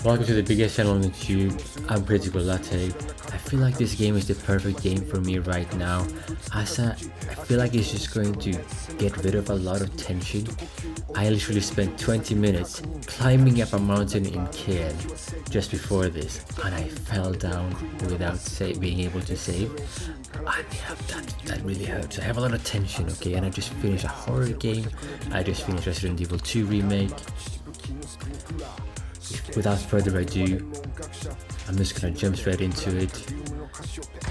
Welcome to the biggest channel on YouTube. I'm Critical Latte. I feel like this game is the perfect game for me right now, as I feel like it's just going to get rid of a lot of tension. I literally spent 20 minutes climbing up a mountain in Cairn just before this, and I fell down without being able to save. And yeah, that really hurts. I have a lot of tension, okay, and I just finished a horror game. I just finished Resident Evil 2 remake. Without further ado, I'm just gonna jump straight into it.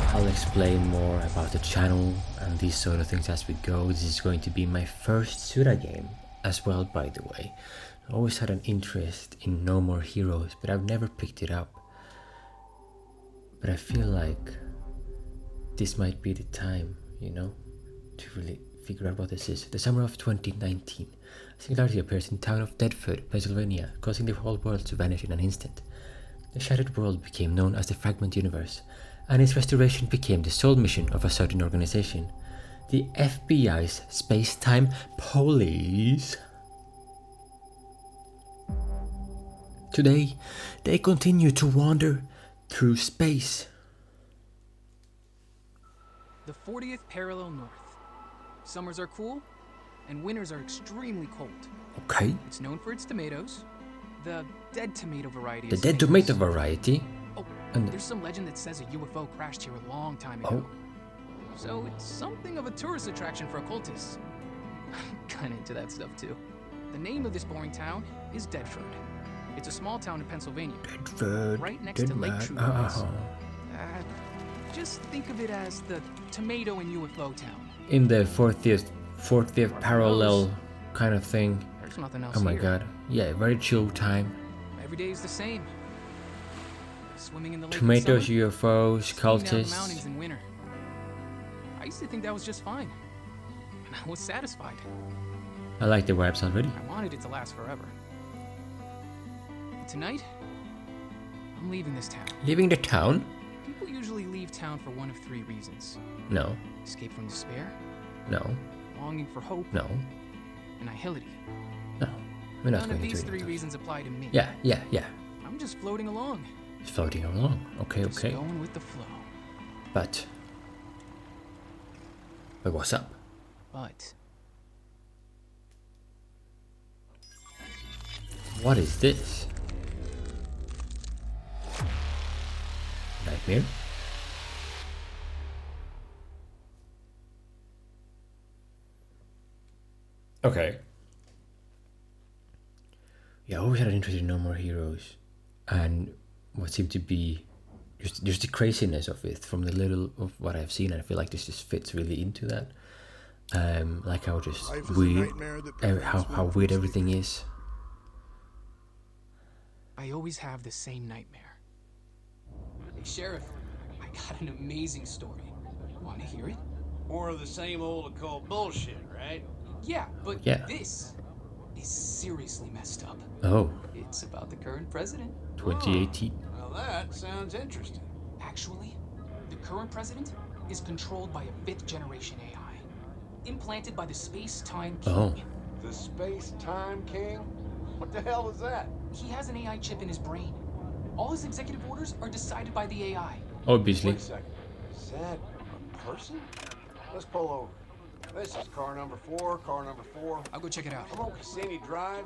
I'll explain more about the channel and these sort of things as we go. This is going to be my first Suda game as well, by the way. I always had an interest in No More Heroes, but I've never picked it up. But I feel like this might be the time, you know, to really figure out what this is. The summer of 2019, a singularity appears in the town of Deadford, Pennsylvania, causing the whole world to vanish in an instant. The shattered world became known as the Fragment Universe, and its restoration became the sole mission of a certain organization, the FBI's Space-Time Police. Today, they continue to wander through space. The 40th parallel north. Summers are cool, and winters are extremely cold. Okay. It's known for its tomatoes. The dead tomato variety. The dead tomato variety? Oh, and there's some legend that says a UFO crashed here a long time ago. So it's something of a tourist attraction for occultists. I'm kinda into that stuff too. The name of this boring town is Deadford. It's a small town in Pennsylvania. Deadford. Right next to Lake True. Just think of it as the tomato and UFO town. In the 40th parallel kind of thing. There's nothing else Oh my here. god. Yeah, very chill time. Every day is the same. Swimming in the lake Tomatoes, in summer, UFOs, skiing down the mountains cultists. in winter. I used to think that was just fine. And I was satisfied. I like the vibes already. I wanted it to last forever. But tonight, I'm leaving this town. Leaving the town? People usually leave town for one of three reasons. No. Escape from despair, No. longing for hope, No. annihility. No. We're not None of going these to three reasons apply to me. Yeah. I'm just floating along. It's floating along. Okay. Just going with the flow. But what's up? But What is this? Nightmare? Okay. Yeah, I always had an interest in No More Heroes, and what seemed to be just the craziness of it from the little of what I've seen. I feel like this just fits really into that. Like how just weird, how weird everything is. I always have the same nightmare. Hey, Sheriff, I got an amazing story. Want to hear it? More of the same old occult bullshit, right? Yeah, but Yeah. this is seriously messed up. Oh, It's about the current president. 2018. Well, that sounds interesting. Actually, the current president is controlled by a fifth-generation AI, implanted by the Space-Time King. Oh. The Space-Time King? What the hell is that? He has an AI chip in his brain. All his executive orders are decided by the AI. Obviously. Wait a second. Is that a person? Let's pull over. This is car number 4, car number 4. I'll go check it out. Come on, Cassini Drive.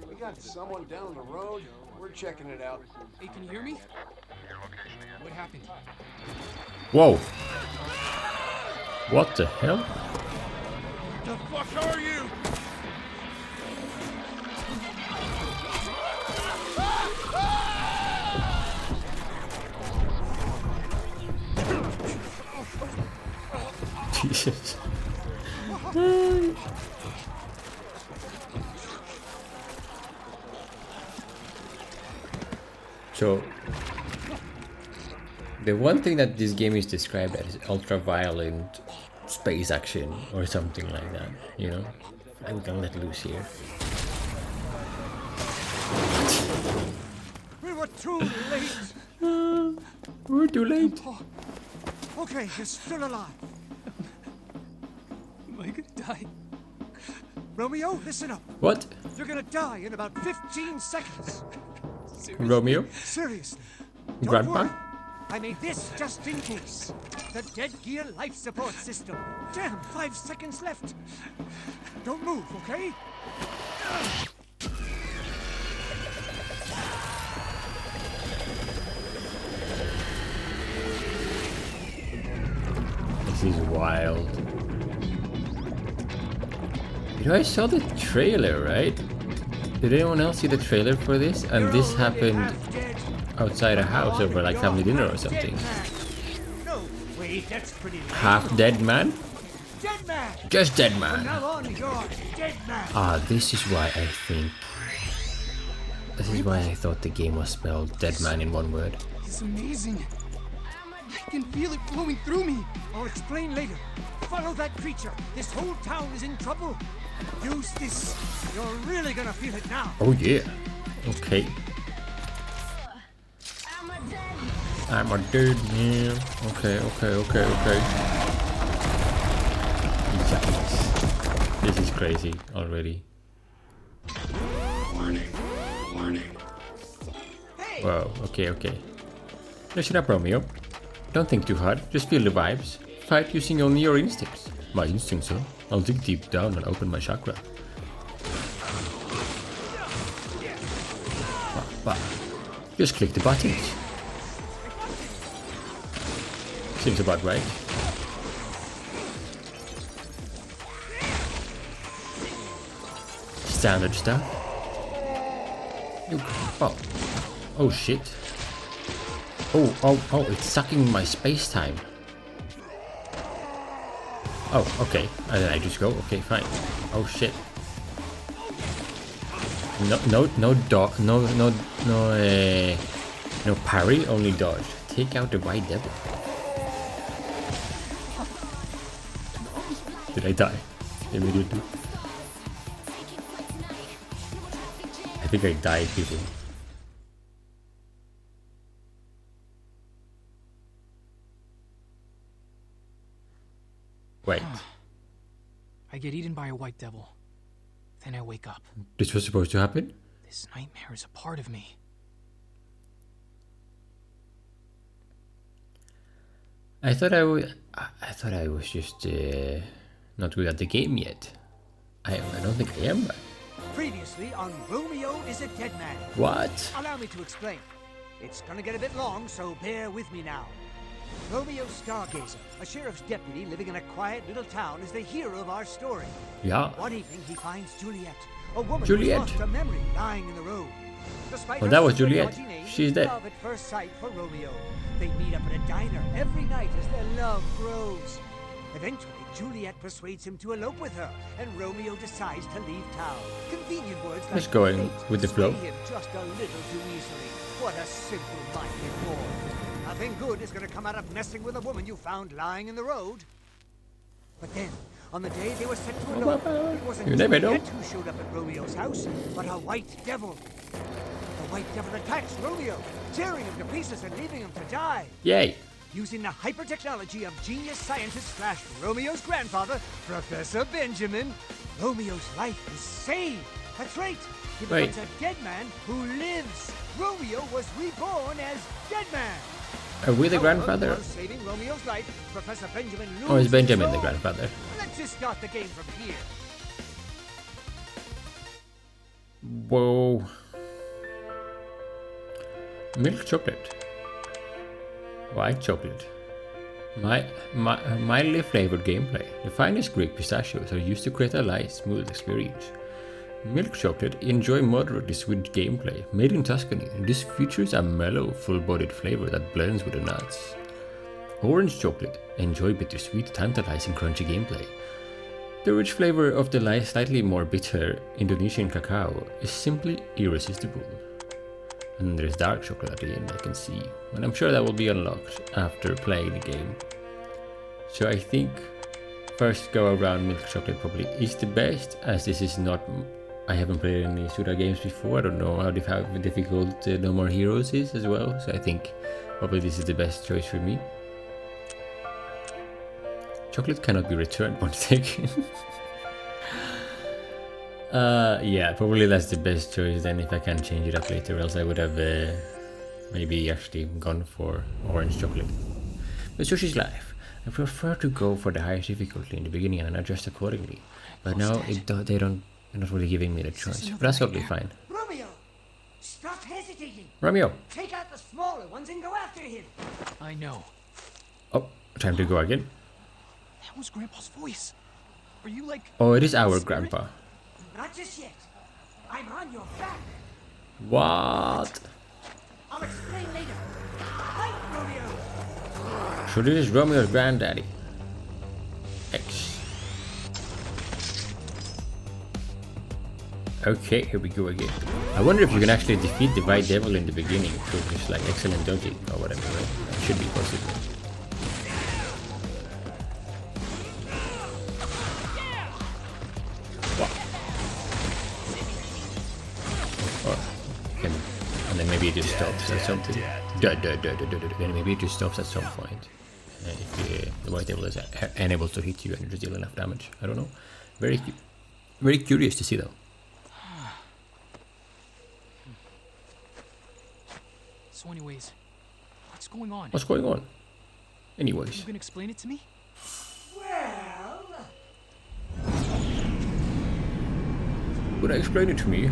We got someone down the road. We're checking it out. Hey, can you hear me? What happened? Whoa. What the hell? The fuck are you? Jesus. So, the one thing that this game is described as ultra-violent space action or something like that, you know? I'm gonna let loose here. We were too late. We're too late. Okay, you're still alive. Am I gonna die? Romeo, listen up. What? You're gonna die in about 15 seconds. Romeo? Seriously. Don't Grandpa? worry. I made this just in case. The dead gear life support system. Damn, 5 seconds left. Don't move, okay? This is wild. You know, I saw the trailer, right? Did anyone else see the trailer for this? And this happened outside a house over like family dinner or something. No, wait, that's pretty lame. Half dead man? Dead man! Just dead From man. now on, you're dead man. Ah, this is why I think. This is why I thought the game was spelled dead man in one word. It's amazing. I can feel it flowing through me. I'll explain later. Follow that creature. This whole town is in trouble. Use this. You're really gonna feel it now. Oh yeah. Okay. I'm a dead man. Okay. Yikes. This is crazy already. Warning. Whoa, okay. Listen up, Romeo. Don't think too hard, just feel the vibes. Fight using only your instincts. My instincts, huh? I'll dig deep down and open my chakra. Bah. Just click the buttons. Seems about right. Standard stuff. Oh shit. Oh, it's sucking my space time. Oh, okay. And then I just go. Okay, fine. Oh shit. No parry, only dodge. Take out the white devil. Did I die immediately? I think I died, people. Wait. I get eaten by a white devil. Then I wake up. This was supposed to happen? This nightmare is a part of me. I thought I was just not good at the game yet. I don't think I am. Previously on Romeo is a dead man. What? Allow me to explain. It's gonna get a bit long, so bear with me now. Romeo Stargazer, a sheriff's deputy living in a quiet little town, is the hero of our story. Yeah. One evening he finds Juliet, a woman Juliet. who's lost her memory, lying in the road. Despite Oh, her that was super Juliet. dodgy name, She's it's dead. love at first sight for Romeo. They meet up at a diner every night as their love grows. Eventually, Juliet persuades him to elope with her, and Romeo decides to leave town. Convenient words like Let's go in fate with the flow. sway him just a little too easily. What a simple-minded boy. Nothing good is going to come out of messing with a woman you found lying in the road. But then, on the day they were set to elope, it wasn't You never know. Juliet who showed up at Romeo's house, but a white devil. The white devil attacks Romeo, tearing him to pieces and leaving him to die. Yay. Using the hyper-technology of genius scientist / Romeo's grandfather, Professor Benjamin, Romeo's life is saved. That's right. He becomes a dead man who lives. Romeo was reborn as Dead Man. Are we the However, grandfather? while saving Romeo's life, Professor Benjamin Or is loses Benjamin his the own. grandfather? Let's just start the game from here. Whoa. Milk chocolate. White chocolate. Mildly flavored gameplay. The finest Greek pistachios are used to create a light, smooth experience. Milk chocolate, enjoy moderately sweet gameplay. Made in Tuscany, this features a mellow, full-bodied flavor that blends with the nuts. Orange chocolate, enjoy bittersweet, tantalizing, crunchy gameplay. The rich flavor of the slightly more bitter Indonesian cacao is simply irresistible. And there's dark chocolate at the end, I can see. And I'm sure that will be unlocked after playing the game. So I think first go around milk chocolate probably is the best, as this is not... I haven't played any Suda games before. I don't know how difficult No More Heroes is as well. So I think probably this is the best choice for me. Chocolate cannot be returned once taken. Yeah, probably that's the best choice then if I can change it up later, else I would have maybe actually gone for orange chocolate. But Sushi's life. I prefer to go for the highest difficulty in the beginning and adjust accordingly. But now they're not really giving me the choice. But that's totally fine. Romeo, stop hesitating. Romeo! Take out the smaller ones and go after him. I know. Oh, time to go again. That was Grandpa's voice. Are you like... Oh, it is our spirit? grandpa. Not just yet. I'm on your back. What? I'll explain later. Fight, Romeo. So this is Romeo's granddaddy. X. Okay, here we go again. I wonder if you can actually defeat the White Devil in the beginning through this like excellent dodging or whatever, right? It should be possible. And then maybe it just stops at something. Then maybe it just stops at some point. If the White Devil is unable to hit you and you just deal enough damage. I don't know. Very curious to see though. So anyways, what's going on? What's going on? Anyways. You can explain it to me? Well, Would I explain it to me?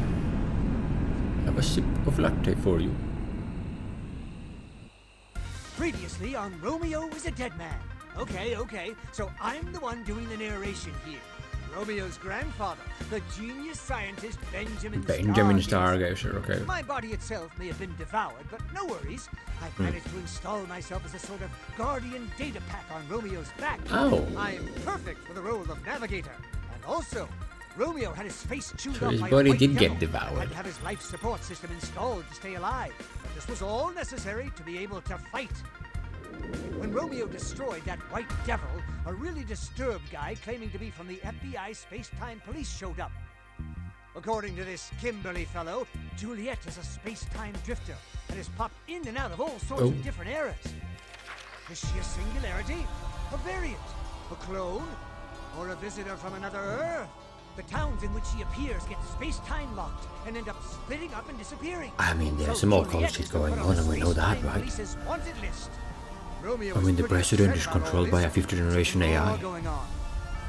Have a sip of latte for you. previously on Romeo is a dead man. Okay, so I'm the one doing the narration here. Romeo's grandfather, the genius scientist Benjamin Stargazer, okay. My body itself may have been devoured, but no worries. I've managed to install myself as a sort of guardian data pack on Romeo's back. Oh. I'm perfect for the role of navigator. And also, Romeo had his face chewed So off his by a body white did devil. get devoured. Had to have his life support system installed to stay alive. But this was all necessary to be able to fight. When Romeo destroyed that white devil, a really disturbed guy claiming to be from the FBI space-time police showed up. According to this Kimberly fellow, Juliet is a space-time drifter and has popped in and out of all sorts of different eras. Is she a singularity? A variant? A clone? Or a visitor from another Earth? The towns in which she appears get space-time locked and end up splitting up and disappearing. I mean, there's So some more Juliet shit is put going the on, and we know that, space-time right? police's wanted list. Romeo I mean, the was pretty president is upset about all controlled by a this. fifth generation More AI. going on.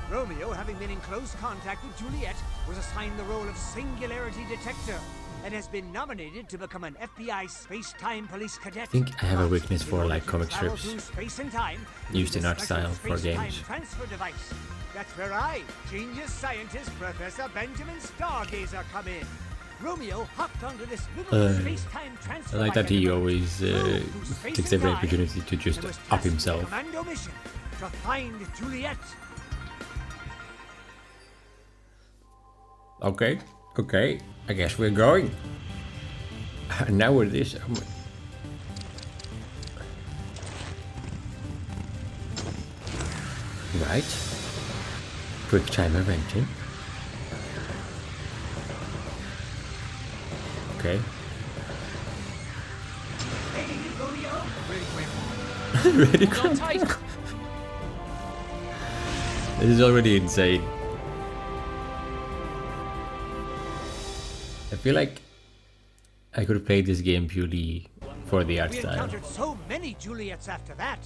Romeo, having been in close contact with Juliet, was assigned the role of Singularity Detector and has been nominated to become an FBI space-time police cadet. I think I have a But weakness in for order like to comic travel strips. through space and time, Used in use a art special style for space-time games. transfer device. That's where I, genius scientist Professor Benjamin Stargazer, come in. Romeo hopped onto this little space-time transfer I like that he device always through space takes and every time opportunity to just and was up tasked with a himself. commando mission to find Juliet. Okay, I guess we're going. Now with this. Right. Quick time eventing. Okay. Ready, Hold on tight. This is already insane. I feel like I could play this game purely for the art We style. encountered so many Juliets after that.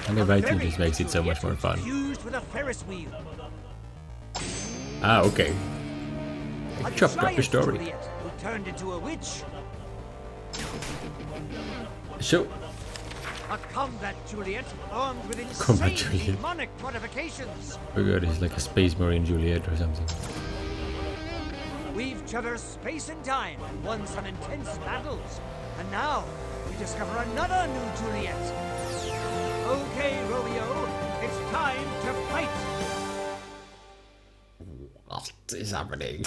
And the writing just makes it so much more fun. Fused with a Ferris wheel. Ah, okay. A Chopped up the giant story. Juliet who turned into a witch. So, A combat Juliet armed with Combat insane Juliet. demonic modifications. oh god, he's like a space marine Juliet or something. We've traversed space and time and won some intense battles. And now we discover another new Juliet. Okay, Romeo, it's time to fight. What is happening?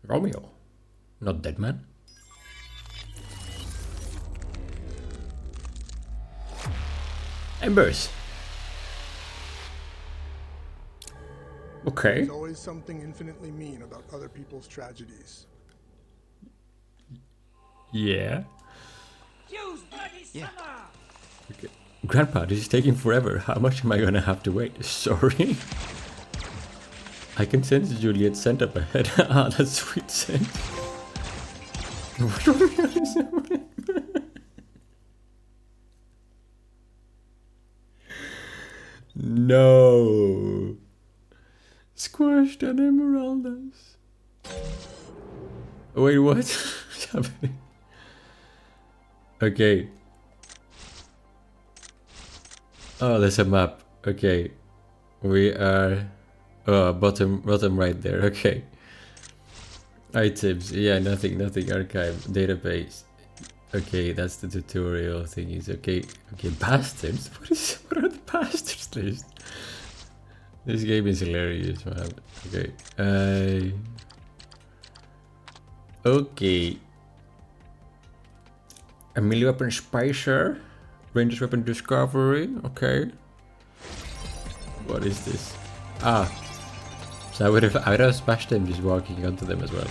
Romeo. Not dead man. Embers. Okay. There's always something infinitely mean about other people's tragedies. Yeah. Use bloody Yeah. summer. Okay. Grandpa, this is taking forever. How much am I gonna have to wait? Sorry. I can sense Juliet's scent up ahead. Ah, that's sweet scent. No. Squashed on emeraldas. Wait, what? What's happening? Okay. Oh, there's a map. Okay. We are... Oh, bottom right there. Okay. Items. Yeah, nothing. Archive. Database. Okay, that's the tutorial thingies. Okay. Bastards? What are the bastards list? This game is hilarious, man. Okay. Okay. A melee weapon Spicer. Ranger's weapon Discovery. Okay. What is this? Ah. So I would have smashed them just walking onto them as well.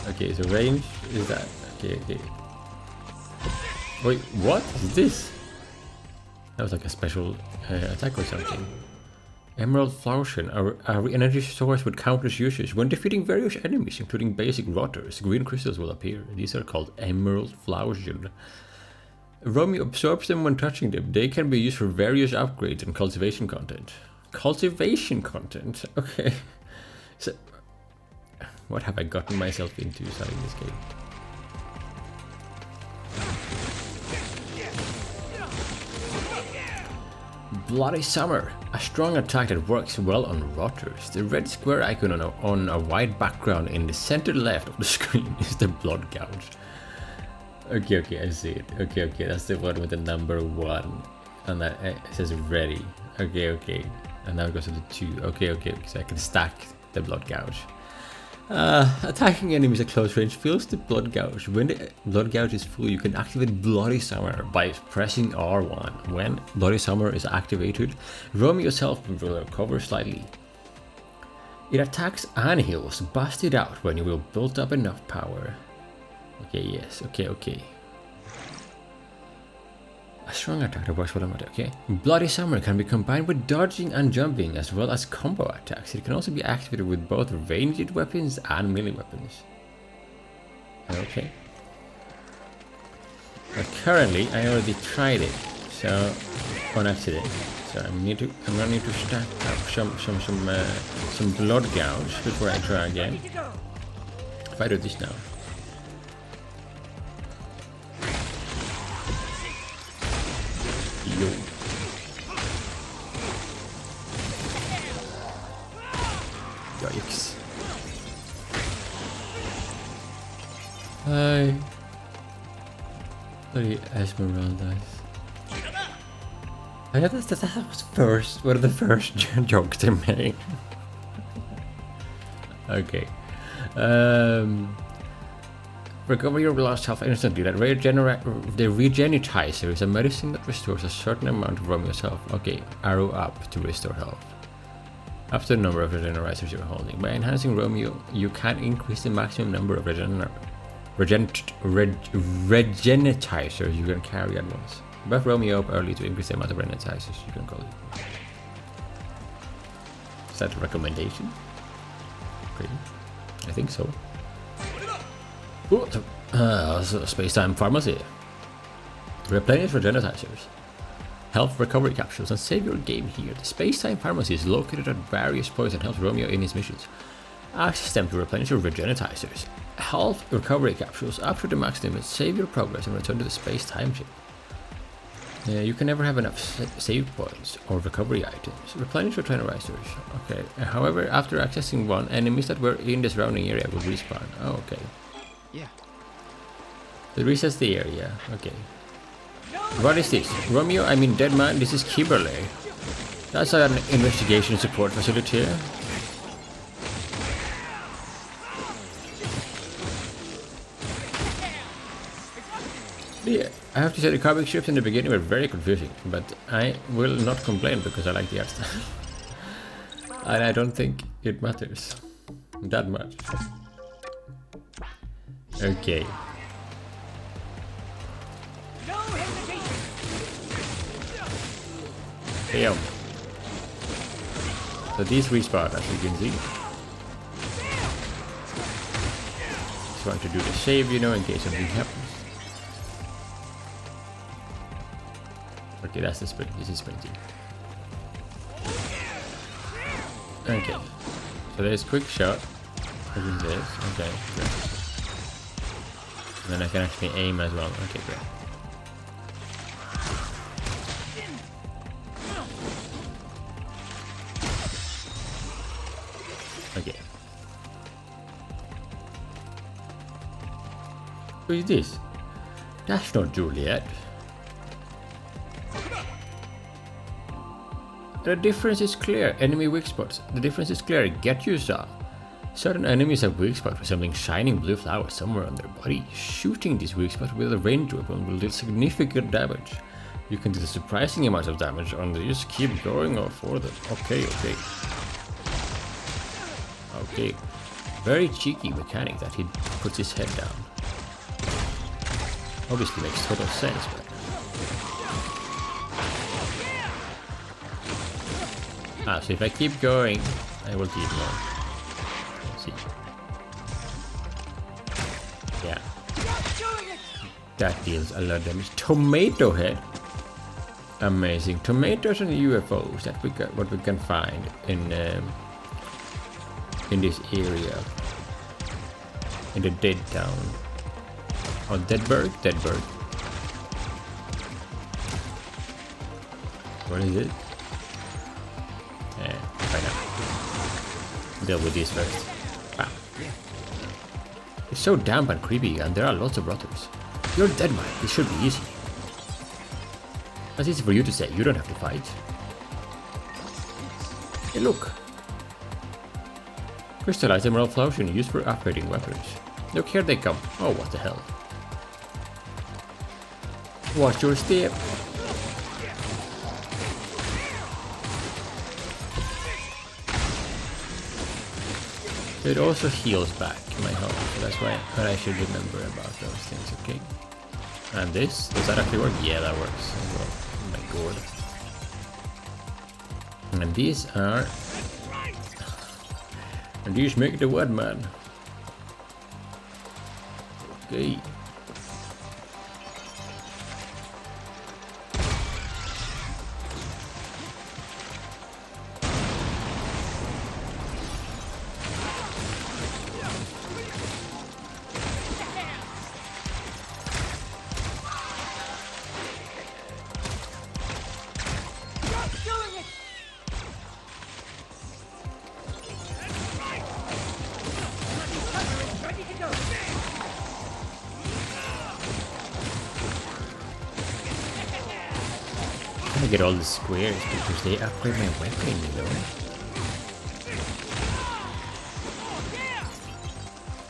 Okay, so range is that. Okay. Wait, what is this? That was like a special attack or something. Emerald Flourish, our energy source with countless uses. When defeating various enemies, including basic rotters, green crystals will appear. These are called Emerald Flourish. Romeo absorbs them when touching them. They can be used for various upgrades and cultivation content. Cultivation content? Okay. So, what have I gotten myself into starting this game? Bloody Summer, a strong attack that works well on rotters. The red square icon on a white background in the center left of the screen is the blood gouge. Okay, I see it. Okay, that's the one with the number 1. And that it says ready. Okay. And now it goes to the 2. Okay, so I can stack the blood gouge. Attacking enemies at close range fills the blood gouge. When the blood gouge is full, you can activate Bloody Summer by pressing R1. When Bloody Summer is activated, Romeo's health will recover slightly. It attacks and heals, busted out when you will build up enough power. Okay, yes, okay. A strong attack that works well on it, okay. Bloody Summer can be combined with dodging and jumping as well as combo attacks. It can also be activated with both ranged weapons and melee weapons. Okay. But currently, I already tried it, so on accident. So I'm gonna need to stack up some blood gouge before I try again. If I do this now. Yo. Yikes. Hi. Bloody Esmeraldas. I know that was one of the first jokes they made. Okay. Recover your lost health instantly. The Regenitizer is a medicine that restores a certain amount of Romeo's health. Okay, arrow up to restore health. Up to the number of Regenerizers you're holding. By enhancing Romeo, you can increase the maximum number of Regenitizers you can carry at once. Buff Romeo up early to increase the amount of Regenitizers you can call it. Is that a recommendation? Okay, I think so. Space-time pharmacy. Replenish Regenitizers. Health recovery capsules and save your game here. The Space-time pharmacy is located at various points and helps Romeo in his missions. Access them to replenish your Regenitizers. Health recovery capsules up to the max limit. Save your progress and return to the space-time ship. You can never have enough save points or recovery items. Replenish Regenerizers. Okay. However, after accessing one, enemies that were in the surrounding area will respawn. Oh, okay. Yeah. It resets the area. Okay. What is this? Romeo, I mean dead man, this is Kimberly. That's an investigation support facility here. Yeah, I have to say the comic strips in the beginning were very confusing, but I will not complain because I like the art style. And I don't think it matters that much. Okay. Damn. So these respawn, as you can see. Trying to do the save, you know, in case something happens. Okay, that's the sprint. This is sprinting. Okay. So there's quick shot. What is this? Okay, great. And then I can actually aim as well. Okay, great. Okay. Who is this? That's not Juliet. The difference is clear. Enemy weak spots. The difference is clear. Get you, Suda. Certain enemies have weak spots for something shining blue flower somewhere on their body. Shooting these weak spots with a range weapon will do significant damage. You can do the surprising amount of damage on the just keep going or for them. Okay. Okay. Very cheeky mechanic that he puts his head down. Obviously makes total sense, but so if I keep going, I will keep more. Let's see. Yeah. That deals a lot of damage. Tomato head. Amazing. Tomatoes and UFOs. That what we can find in this area. In the dead town. Oh, Deadberg? Deadberg. What is it? Find out. Deal with these first. Wow. It's so damp and creepy, and there are lots of rotters. You're dead, man. This should be easy. That's easy for you to say. You don't have to fight. Hey, look. Crystallized emerald flowers can used for upgrading weapons. Look, here they come. Oh, what the hell. Watch your step. It also heals back my health, so that's why I should remember about those things, okay? And this? Does that actually work? Yeah, that works as well. Oh my god. And these are... And these make the what, man? Okay. I get all the squares because they upgrade my weapon, you know.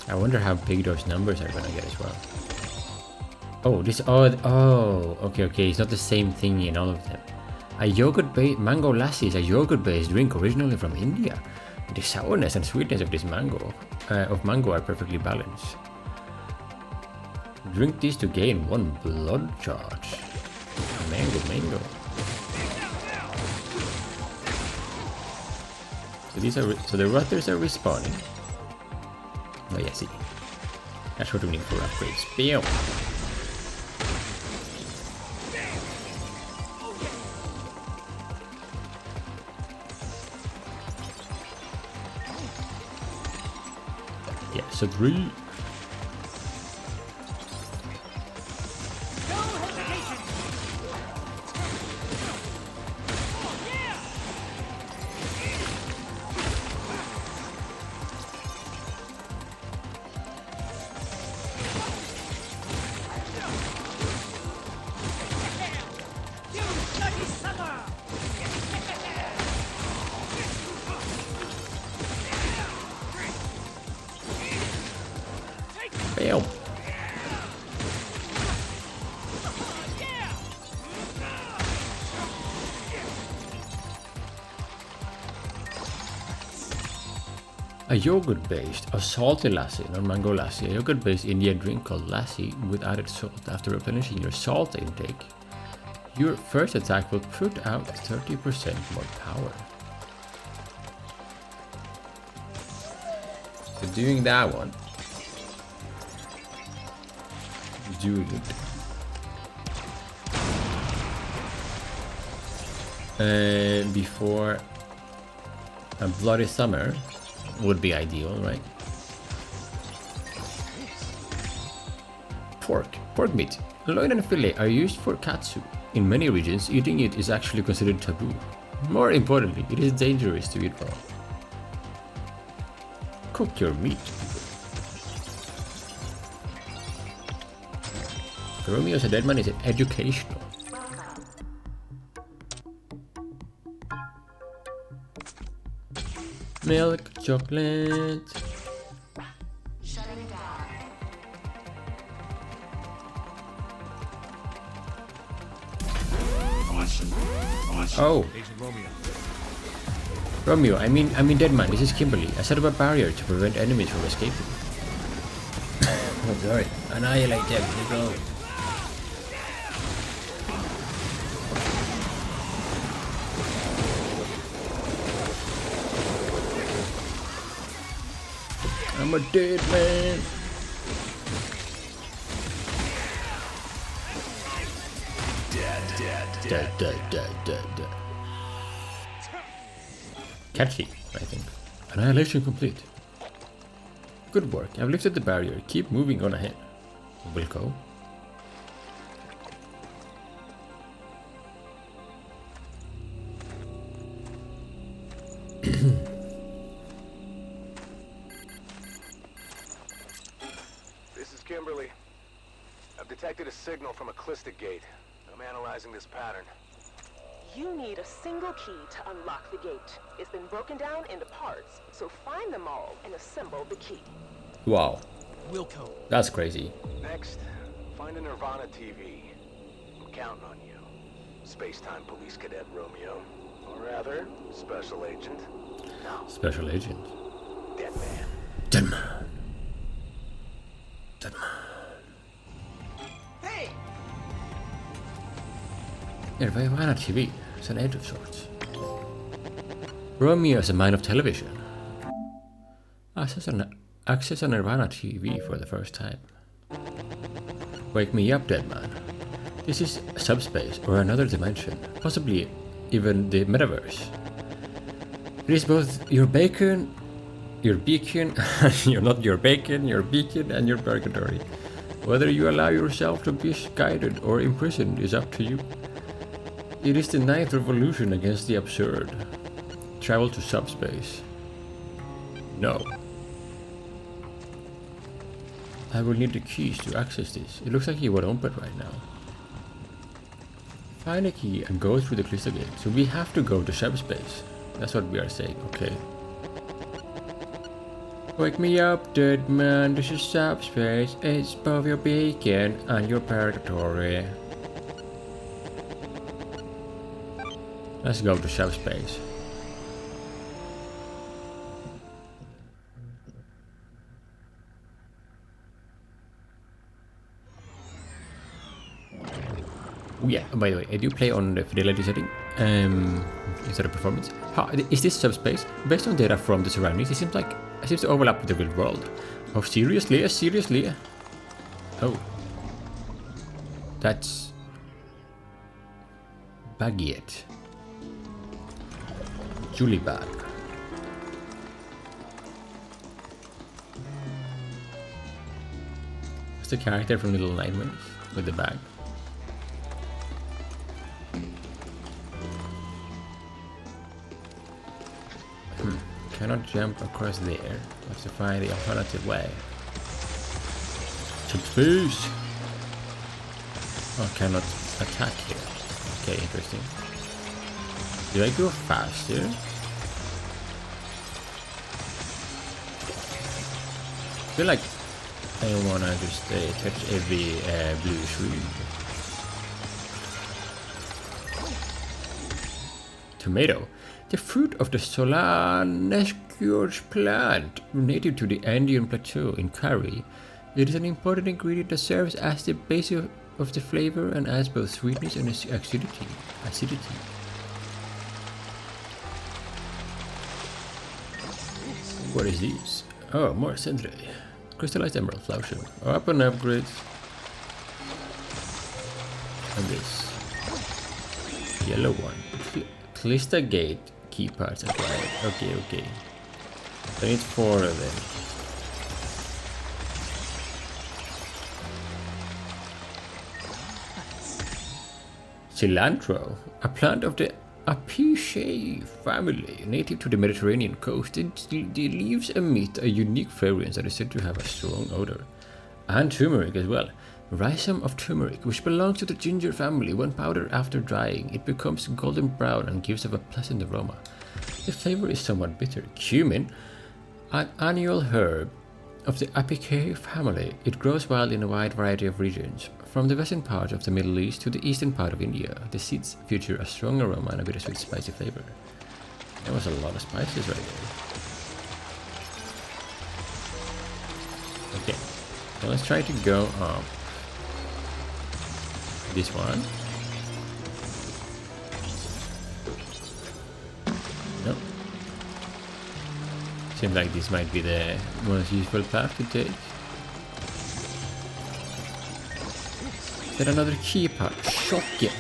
I wonder how big those numbers are gonna get as well. Oh, this okay, it's not the same thing in all of them. A yogurt-based mango lassi is a yogurt-based drink originally from India. The sourness and sweetness of this mango are perfectly balanced. Drink these to gain 1 blood charge. Mango. So the rotters are respawning. Oh yeah, see. That's what we need for upgrades. Bam! Yeah, so 3. Bam! A yogurt-based, a salty lassi, not mango lassi, a yogurt-based Indian drink called lassi with added salt. After replenishing your salt intake, Your first attack will put out 30% more power. So doing that one. Doing it. Before a bloody summer would be ideal, right? Pork meat. Loin and fillet are used for katsu. In many regions, eating it is actually considered taboo. More importantly, it is dangerous to eat raw. Cook your meat. Romeo's a dead man is educational. Milk, chocolate. Oh, Romeo. I mean, dead man. This is Kimberly. I set up a barrier to prevent enemies from escaping. Oh, sorry. Annihilate them. Let's go. I'm a dead man. Dead. Catchy, I think. Annihilation complete. Good work. I've lifted the barrier. Keep moving on ahead. We'll go. This is Kimberly. I've detected a signal from a Callistic gate. I'm analyzing this pattern. You need a single key to unlock the gate. It's been broken down into parts, so find them all and assemble the key. Wow. Wilco. That's crazy. Next, find a Nirvana TV. I'm counting on you. Space-time police cadet Romeo. Or rather, special agent. No. Special agent. Dead man. Dead man. Dead man. Hey! Nirvana TV. It's an edge of sorts. Romeo is a man of television. Access on Nirvana TV for the first time. Wake me up, dead man. This is subspace or another dimension, possibly even the metaverse. It is both your beacon, you're not your bacon, your beacon, and your purgatory. Whether you allow yourself to be guided or imprisoned is up to you. It is the ninth revolution against the absurd. Travel to subspace. No. I will need the keys to access this. It looks like he won't open right now. Find a key and go through the Callistic gate. So we have to go to subspace. That's what we are saying, okay. Wake me up, dead man. This is subspace. It's both your beacon and your purgatory. Let's go to subspace. Yeah, by the way, I do play on the fidelity setting instead of performance. How, is this subspace? Based on data from the surroundings, it seems to overlap with the real world. Oh, seriously? Seriously? Oh. That's... Baguette. Julie bag. What's the character from Little Nightmares with the bag? Cannot jump across there. Have to find the alternative way. Subspace! Oh, cannot attack here. Okay, interesting. Do I go faster? I feel like I wanna just catch every blue shroom. Tomato. The fruit of the Solanescurge plant, native to the Andean plateau in curry. It is an important ingredient that serves as the of the flavor and adds both sweetness and acidity. What is this? Oh, more Sendre. Crystallized emerald flower shell. Weapon upgrades. And this. Yellow one. Clista gate key parts acquired. Okay, okay. I need 4 of them. Cilantro, a plant of the Apiaceae family, native to the Mediterranean coast. The leaves emit a unique fragrance that is said to have a strong odor. And turmeric as well. Rhizome of turmeric, which belongs to the ginger family. When powdered after drying, it becomes golden brown and gives off a pleasant aroma. The flavor is somewhat bitter. Cumin, an annual herb of the Apiaceae family. It grows wild in a wide variety of regions, from the western part of the Middle East to the eastern part of India. The seeds feature a strong aroma and a bittersweet spicy flavor. There was a lot of spices right there. Okay, so let's try to go up. This one. No. Seems like this might be the most useful path to take. Is there another key part? Shocking!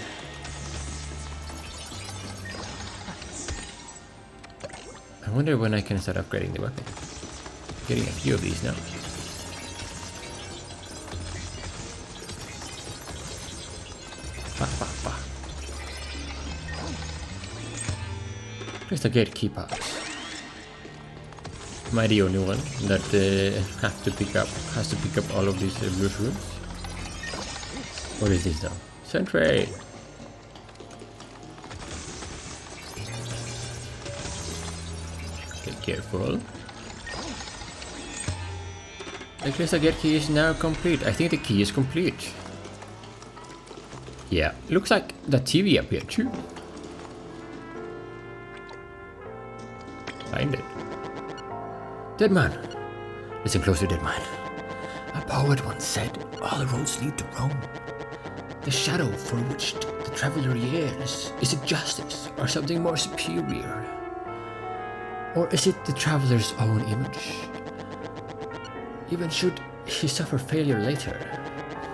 I wonder when I can start upgrading the weapon. Getting a few of these now. Just a gate key parts. Am I the only one that has to pick up all of these mushrooms? What is this now? Sentry! Okay, careful. The crystal gate key is now complete. I think the key is complete. Yeah, looks like the TV up here too. Find it. Dead man. Listen closely, dead man. A poet once said, all the roads lead to Rome. The shadow for which the traveler yearns, is it justice or something more superior? Or is it the traveler's own image? Even should he suffer failure later,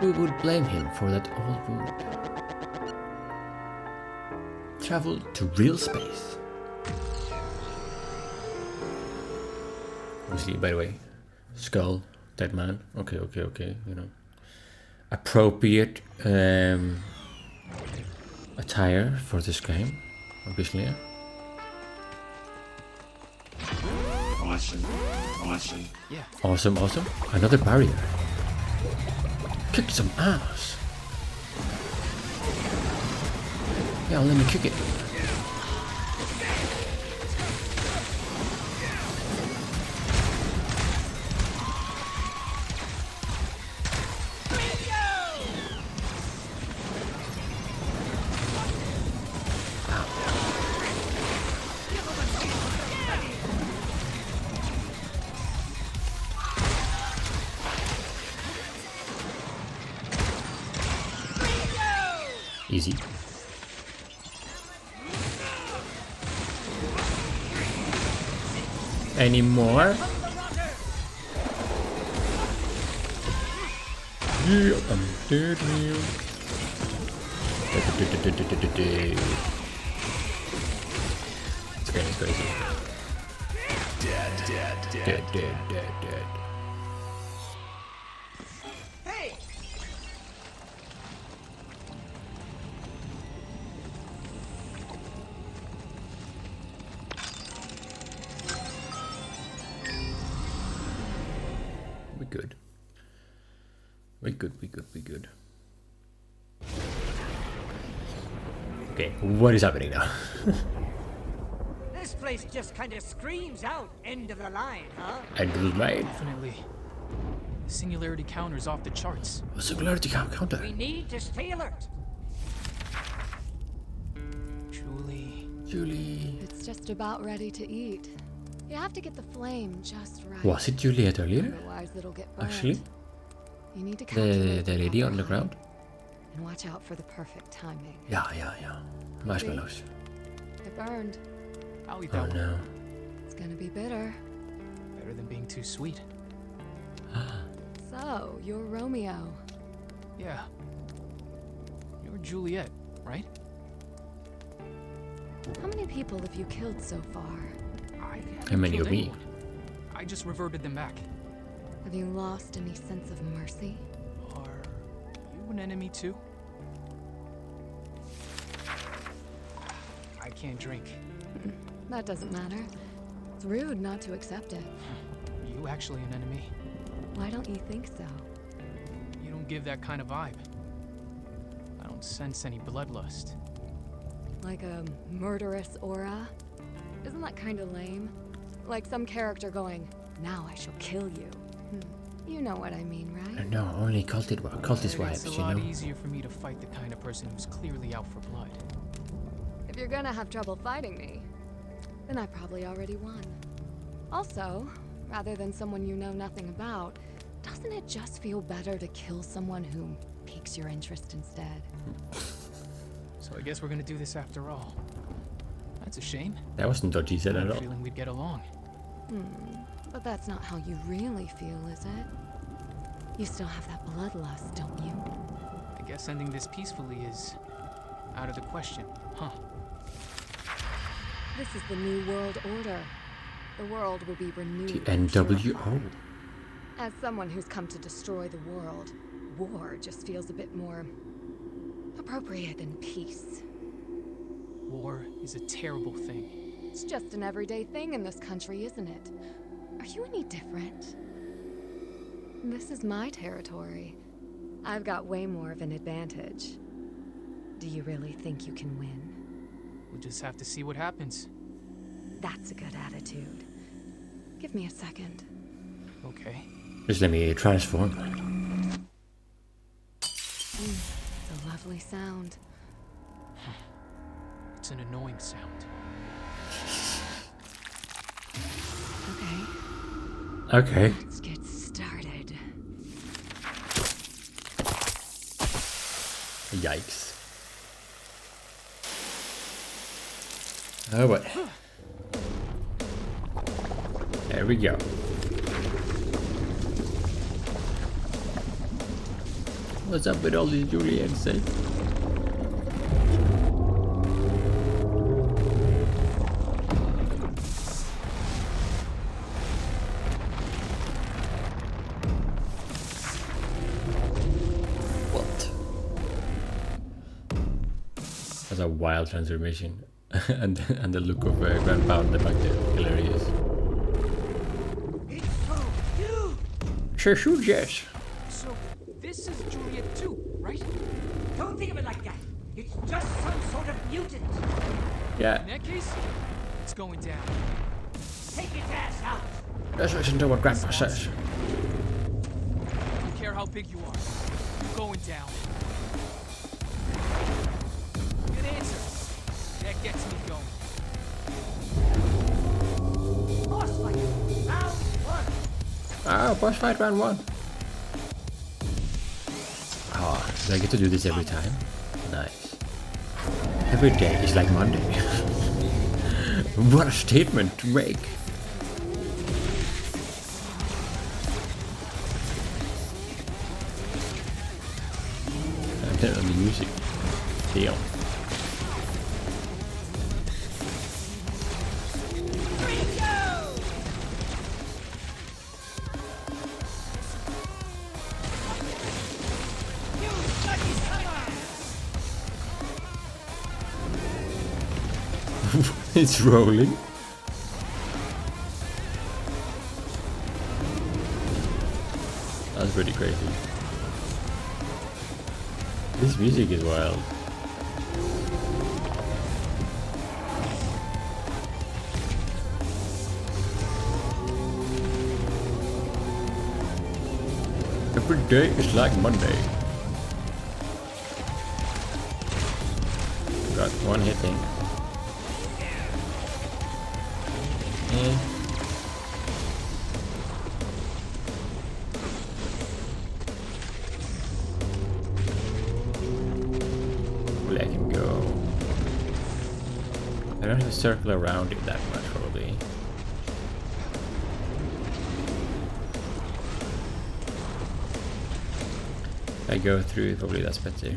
who would blame him for that old wound? Travel to real space. Obviously, by the way, skull, dead man. Okay, you know. Appropriate attire for this game, obviously. Yeah. Awesome. Yeah. Awesome. Another barrier. Kick some ass. Yeah, let me kick it. Easy. Any more? Yeah, I'm dead now. It's getting crazy. Dead. Hey! We good. Okay, what is happening now? This place just kind of screams out end of the line, huh? End of the line. Definitely. The singularity counter's off the charts. A singularity counter. We need to stay alert. Julie. It's just about ready to eat. You have to get the flame just right. Was it Juliet earlier? Otherwise it'll get burnt. Actually? You need to The lady on the ground? And watch out for the perfect timing. Yeah. Marshmallows. It burned. I'll eat Oh that one. no. It's gonna be bitter. Better than being too sweet. So, you're Romeo. Yeah. You're Juliet, right? How many people have you killed so far? I haven't How many killed of me? anyone. I just reverted them back. Have you lost any sense of mercy? Are you an enemy too? I can't drink. That doesn't matter. It's rude not to accept it. You actually an enemy. Why don't you think so? You don't give that kind of vibe. I don't sense any bloodlust. Like a murderous aura? Isn't that kind of lame? Like some character going, now I shall kill you. You know what I mean, right? No, only cultist It's vibes, a you lot know. easier for me to fight the kind of person who's clearly out for blood. If you're gonna have trouble fighting me, then I probably already won. Also, rather than someone you know nothing about, doesn't it just feel better to kill someone who piques your interest instead? So I guess we're gonna do this after all. That's a shame. That wasn't what you said I at had a all. feeling we'd get along. But that's not how you really feel, is it? You still have that bloodlust, don't you? I guess ending this peacefully is out of the question, huh? This is the New World Order. The world will be renewed. The and NWO. purified. As someone who's come to destroy the world, war just feels a bit more appropriate than peace. War is a terrible thing. It's just an everyday thing in this country, isn't it? Are you any different? This is my territory. I've got way more of an advantage. Do you really think you can win? We'll just have to see what happens. That's a good attitude. Give me a second. Okay. Just let me transform. It's a lovely sound. It's an annoying sound. Okay, Okay. let's get started. Yikes. Oh boy. There we go. What's up with all these Juliets, eh? What? That's a wild transformation. and the look of Grandpa in the back there. Hilarious. It's so huge! Sure, shoot, yes. So, this is Juliet too, right? Don't think of it like that. It's just some sort of mutant. Yeah, In that case, it's going down. Take its ass out. let's listen to what Grandpa says. I don't care how big you are. You're going down. Good answer. That gets me going. Boss fight. Round one. Ah, boss fight round 1. Ah, do I get to do this every time? Nice. Every day is like Monday. What a statement to make. I'm turning on the music. Deal. It's rolling. That's pretty crazy. This music is wild. Every day is like Monday. Got one hitting. don't have to circle around it that much probably. If I go through it, probably that's better.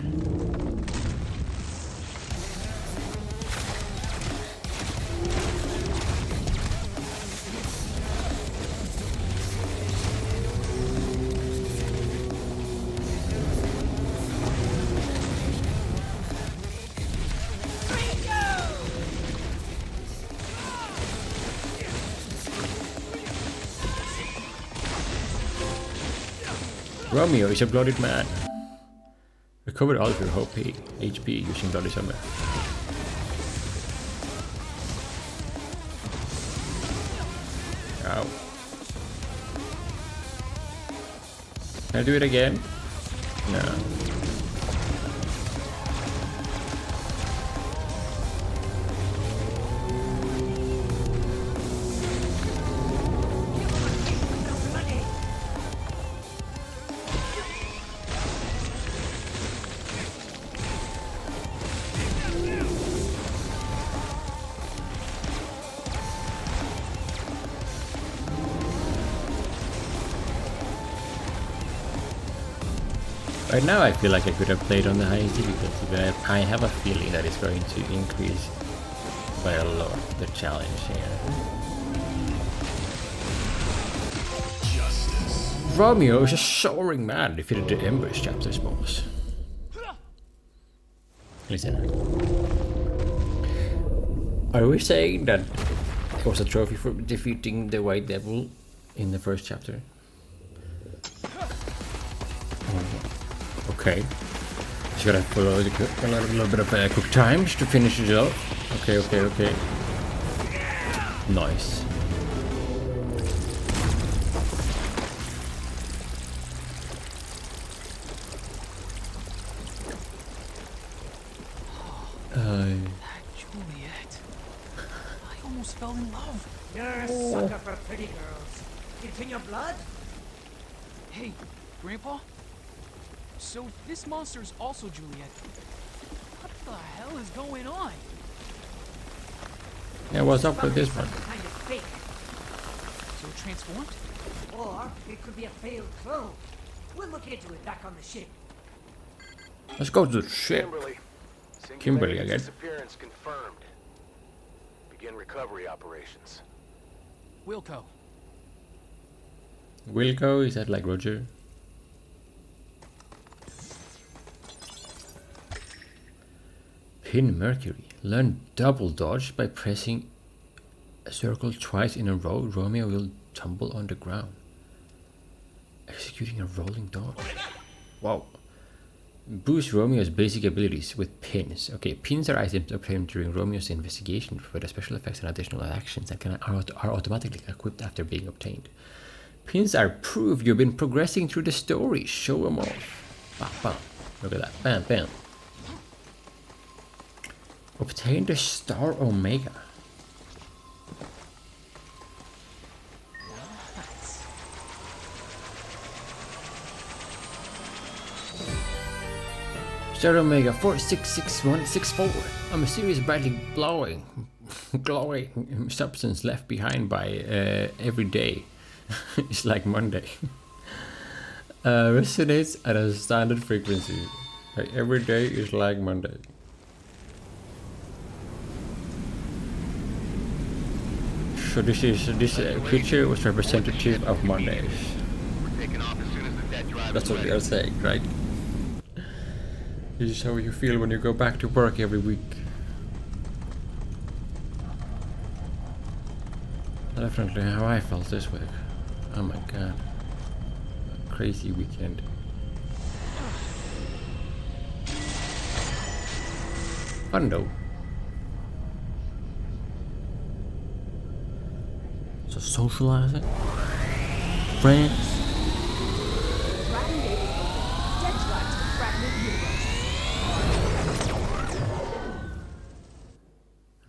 Romeo is a blooded man. Recover all of your HP using Bloody Summer. Ow. Can I do it again? No. Right now I feel like I could have played on the highest difficulty, but I have a feeling that it's going to increase by a lot the challenge here. Romeo is a soaring man defeated the Embers chapter's boss. Listen. Are we saying that it was a trophy for defeating the White Devil in the first chapter? Okay. Just gotta follow a little bit of quick times to finish it off. Okay. Nice. Juliet. I almost fell in love. You're a sucker for pretty girls. It's in your blood? Hey, Grandpa? So this monster is also Juliet. What the hell is going on? Yeah, what's up with this one? Kind of fake. So it transformed? Or it could be a failed clone. We'll look into it back on the ship. Let's go to the ship. Kimberly again. Disappearance confirmed. Begin recovery operations. Wilco. Wilco, is that like Roger? Pin Mercury. Learn double dodge by pressing a circle twice in a row. Romeo will tumble on the ground. Executing a rolling dodge. Wow. Boost Romeo's basic abilities with pins. Okay, pins are items obtained during Romeo's investigation for the special effects and additional actions that are automatically equipped after being obtained. Pins are proof you've been progressing through the story. Show them off. Bam, bam. Look at that. Bam, bam. Obtain the Star Omega. Star Omega 466164. A mysterious brightly glowing substance left behind by every day. It's like Monday. Resonates at a standard frequency. Like every day is like Monday. So this creature was representative of Mondays. That's what we are saying, right? This is how you feel when you go back to work every week. Definitely how I felt this week. Oh my god. A crazy weekend. Fun though. So socializing. Friends.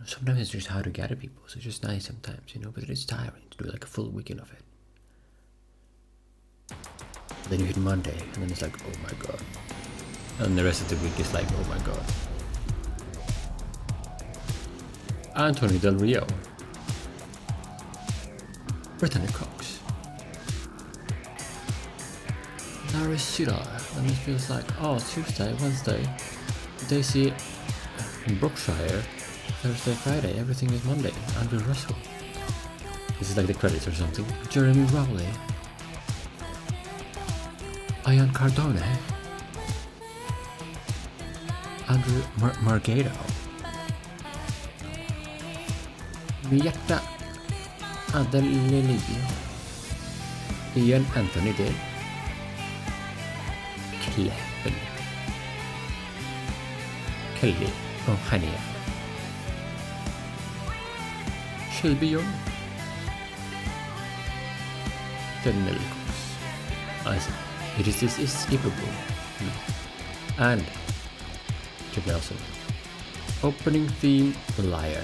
Sometimes it's just hard to gather people, so it's just nice sometimes, you know, but it's tiring to do like a full weekend of it. Then you hit Monday, and then it's like, oh my god. And the rest of the week is like, oh my god. Anthony Del Rio, Brittany Cox, Larry Suda, and it feels like, oh, Tuesday, Wednesday, Daisy Brookshire, Thursday, Friday, everything is Monday, Andrew Russell. This is like the credits or something. Jeremy Rowley, Ian Cardone, Andrew Margado, Vieta Adelili, Ian Anthony Dale, Kleppen, Kelly O'Hania, Shelby Young, Daniel Cox, Isaac, it is this skippable, and Chip Nelson. Opening theme, Liar.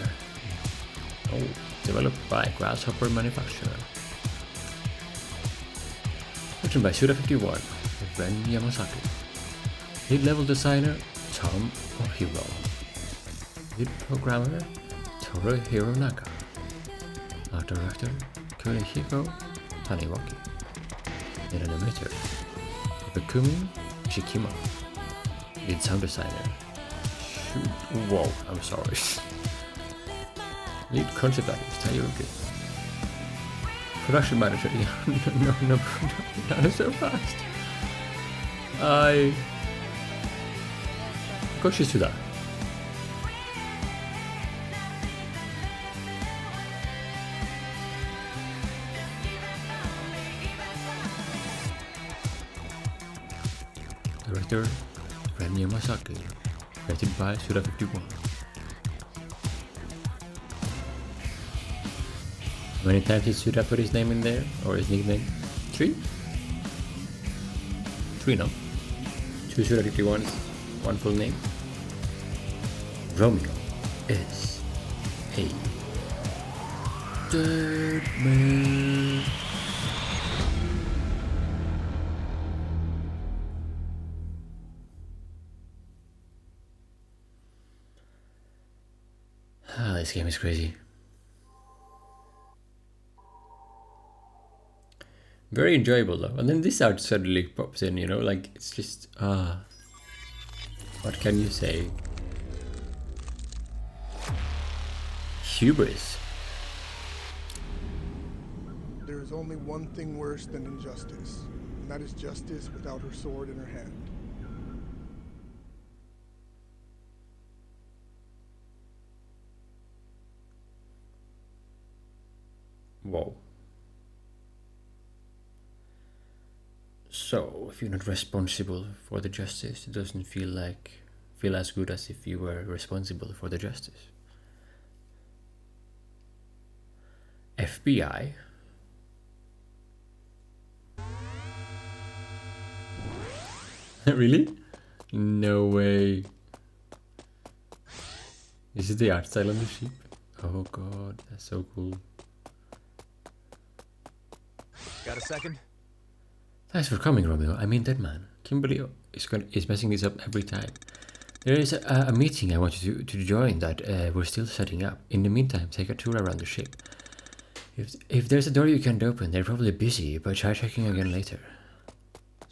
Oh, developed by Grasshopper Manufacturer. Written by Suda 51, Ren Yamasaki. Lead level designer, Tom Ohiro. Lead programmer, Toru Hironaka. Art director, Kunihiko Taniwaki. Lead animator, Ibukumi Shikima. Lead sound designer, whoa, I'm sorry. Lead concept artist, Tayuki. Production manager, no, not so fast. Koshi Suda. Director, Ren Yamasaki. Created by Suda 51. How many times did Suda put his name in there? Or his nickname? 3? 3, no? 2 Suda 51s, 1 full name. Romeo is a dead man. This game is crazy. Very enjoyable though. And then this art suddenly pops in, you know, like it's just, what can you say? Hubris. There is only one thing worse than injustice, and that is justice without her sword in her hand. Whoa. So, if you're not responsible for the justice, it doesn't feel as good as if you were responsible for the justice. FBI. Really? No way. Is it the art style on the sheep? Oh god, that's so cool. Got a second? Thanks for coming, Romeo. I mean, Deadman. Kimberly is messing this up every time. There is a meeting I want you to join that we're still setting up. In the meantime, take a tour around the ship. If there's a door you can't open, they're probably busy, but try checking again later.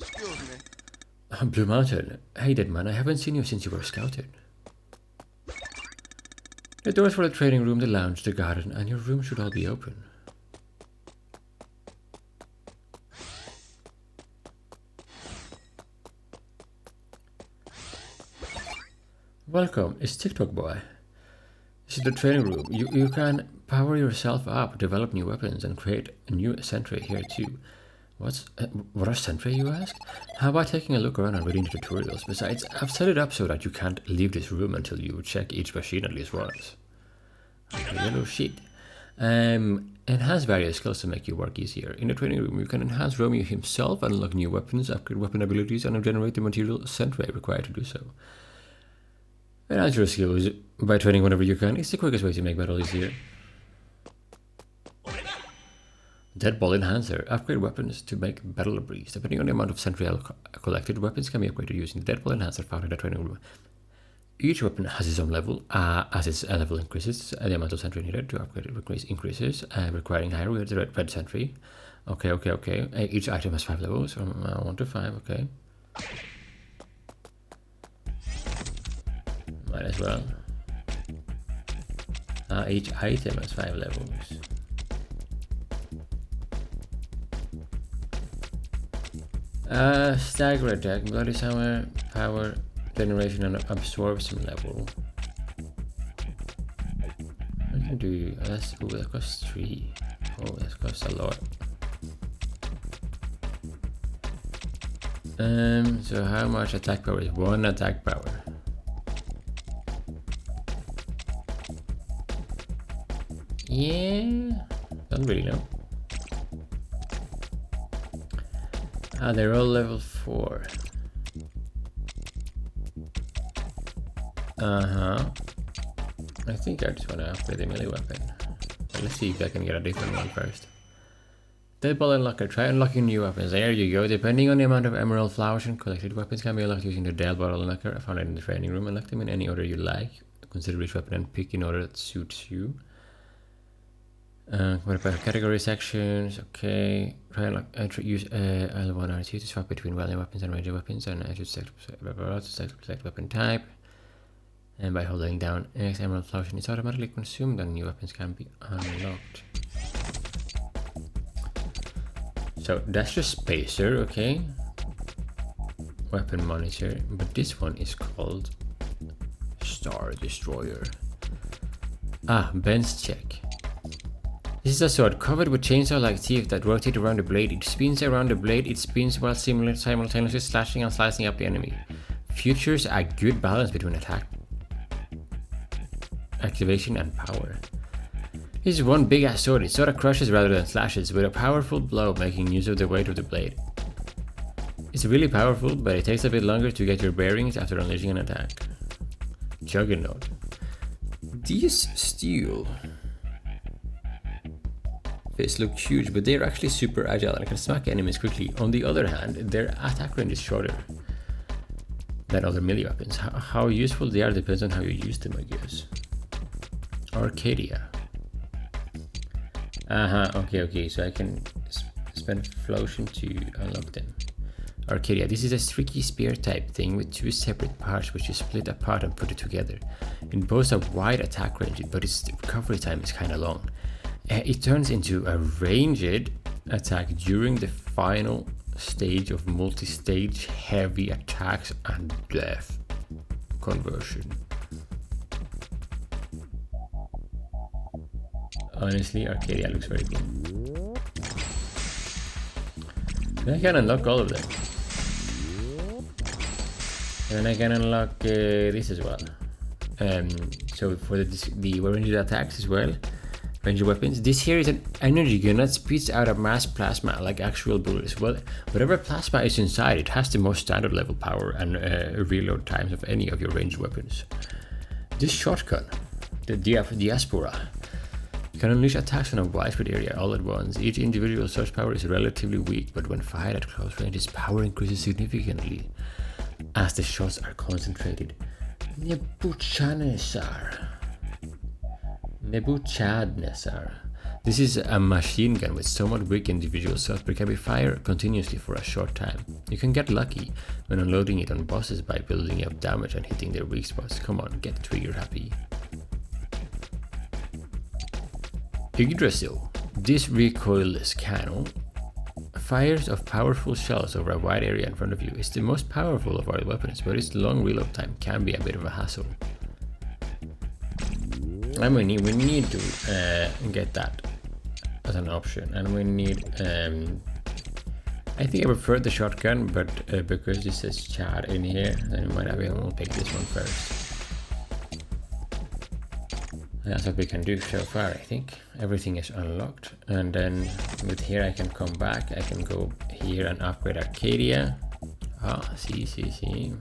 Excuse me. Blue Mountain. Hey, Deadman, I haven't seen you since you were scouted. The doors for the training room, the lounge, the garden, and your room should all be open. Welcome, it's TikTok Boy. This is the training room. You can power yourself up, develop new weapons, and create a new sentry here too. What are sentry, you ask? How about taking a look around and reading the tutorials? Besides, I've set it up so that you can't leave this room until you check each machine at least once. A yellow sheet. Enhance various skills to make your work easier. In the training room, you can enhance Romeo himself, unlock new weapons, upgrade weapon abilities, and generate the material sentry required to do so. Enhance your skills by training whenever you can. It's the quickest way to make battle easier. Deadball Enhancer. Upgrade weapons to make battle a breeze. Depending on the amount of sentry collected, weapons can be upgraded using the Deadball Enhancer found in the training room. Each weapon has its own level. As its level increases, the amount of sentry needed to upgrade it increases, requiring higher red sentry. Okay. Each item has 5 levels, from 1 to 5. Okay. Might as well. Each item has 5 levels. Stagger attack, bloody summer, power generation, and absorb some level. I can do that's that costs 3. Oh, that costs a lot. So how much attack power is 1 attack power? Yeah, don't really know. They're all level 4. I think I just want to upgrade the melee weapon. But let's see if I can get a different one first. Deadbolt unlocker. Try unlocking new weapons. There you go. Depending on the amount of emerald flowers and collected weapons can be unlocked using the Deadbolt unlocker. I found it in the training room. Unlock them in any order you like. Consider each weapon and pick in order that suits you. What about category sections? Okay. Try and use L1 R2 to swap between welding weapons and ranged weapons, and I should select weapon type. And by holding down X, emerald flower is automatically consumed and new weapons can be unlocked. So that's just spacer, okay? Weapon monitor, but this one is called Star Destroyer. Bench check. This is a sword covered with chainsaw-like teeth that rotate around the blade. It spins around the blade, it spins while simultaneously slashing and slicing up the enemy. Features a good balance between attack, activation, and power. This is one big ass sword. It sort of crushes rather than slashes, with a powerful blow making use of the weight of the blade. It's really powerful, but it takes a bit longer to get your bearings after unleashing an attack. Juggernaut. These steel fists look huge, but they're actually super agile and can smack enemies quickly. On the other hand, their attack range is shorter than other melee weapons. How useful they are depends on how you use them, I guess. Arcadia. Okay, so I can spend flotion to unlock them. Arcadia. This is a tricky spear type thing with 2 separate parts which you split apart and put it together. It boasts a wide attack range, but its recovery time is kinda long. It turns into a ranged attack during the final stage of multi-stage heavy attacks and death conversion. Honestly, Arcadia looks very cool. Then I can unlock all of them. And then I can unlock this as well. So for the ranged attacks as well, ranged weapons. This here is an energy gun that spits out a mass plasma like actual bullets. Well, whatever plasma is inside, it has the most standard level power and reload times of any of your ranged weapons. This shotgun, the Diaspora, can unleash attacks on a widespread area all at once. Each individual surge power is relatively weak, but when fired at close range, its power increases significantly as the shots are concentrated. Nebuchadnezzar. This is a machine gun with somewhat weak individual shots, but can be fired continuously for a short time. You can get lucky when unloading it on bosses by building up damage and hitting their weak spots. Come on, get trigger happy. Yggdrasil. This recoilless cannon fires of powerful shells over a wide area in front of you. It's the most powerful of our weapons, but its long reload time can be a bit of a hassle. And we need to get that as an option, and we need I think I prefer the shotgun, but because this says Chad in here, then we might have to pick this one first. That's what we can do so far. I think everything is unlocked, and then with here I can come back. I can go here and upgrade Arcadia. See. See,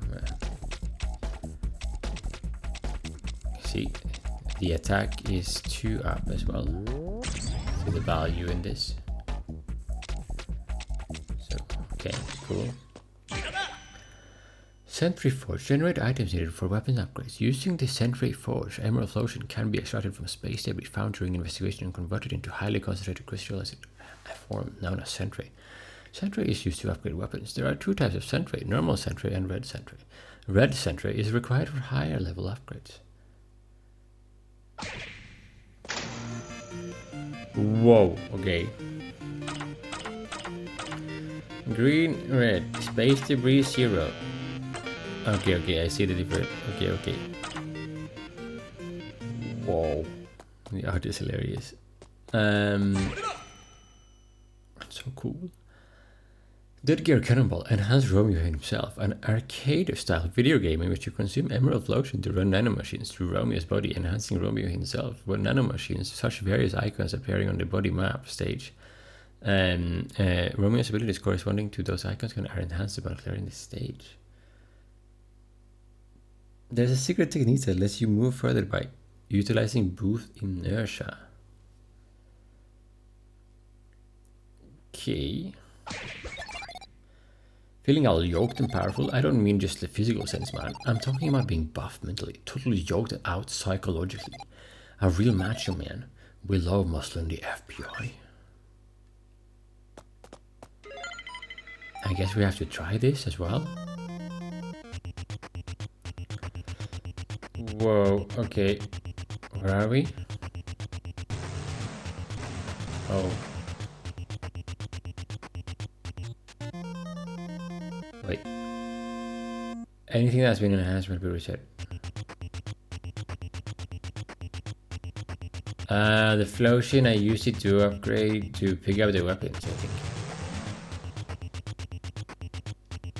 the attack is 2 up as well. See the value in this. So okay, cool. Sentry Forge. Generate items needed for weapons upgrades. Using the Sentry Forge, emerald flotation can be extracted from space debris found during investigation and converted into highly concentrated crystallized form known as Sentry. Sentry is used to upgrade weapons. There are two types of Sentry, normal Sentry and red Sentry. Red Sentry is required for higher level upgrades. Whoa, okay. Green, red, space debris 0. Okay, I see the difference. Okay. Whoa, the art is hilarious. So cool. Dead Gear Cannonball enhanced Romeo himself, an arcade-style video game in which you consume emerald flotation to run nanomachines through Romeo's body, enhancing Romeo himself. When nanomachines, such various icons appearing on the body map stage, Romeo's abilities corresponding to those icons are enhanced upon clearing the stage. There's a secret technique that lets you move further by utilizing boost inertia. Okay. Feeling all yoked and powerful? I don't mean just the physical sense, man. I'm talking about being buffed mentally, totally yoked out psychologically. A real macho man. We love muscle in the FBI. I guess we have to try this as well. Whoa, okay. Where are we? Oh. Wait. Anything that's been enhanced will be reset. The flotation, I used it to upgrade to pick up the weapons, I think.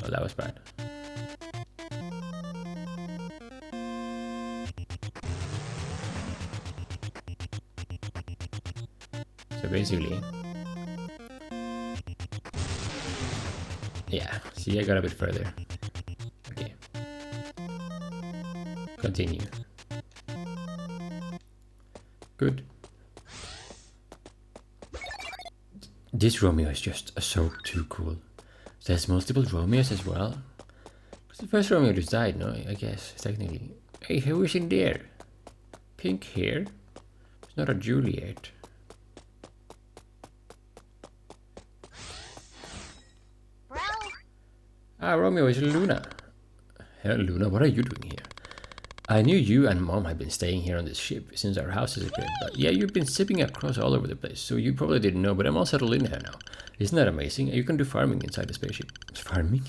Oh, that was bad. So basically, yeah, see, I got a bit further. Okay. Continue. Good. This Romeo is just so too cool. There's multiple Romeos as well. The first Romeo just died, no? I guess, technically. Hey, who is in there? Pink hair? It's not a Juliet. Ah, Romeo is Luna. Hello, Luna, what are you doing here? I knew you and Mom had been staying here on this ship since our house is appeared, but yeah, you've been sipping across all over the place, so you probably didn't know, but I'm all settled in here now. Isn't that amazing? You can do farming inside the spaceship. Farming?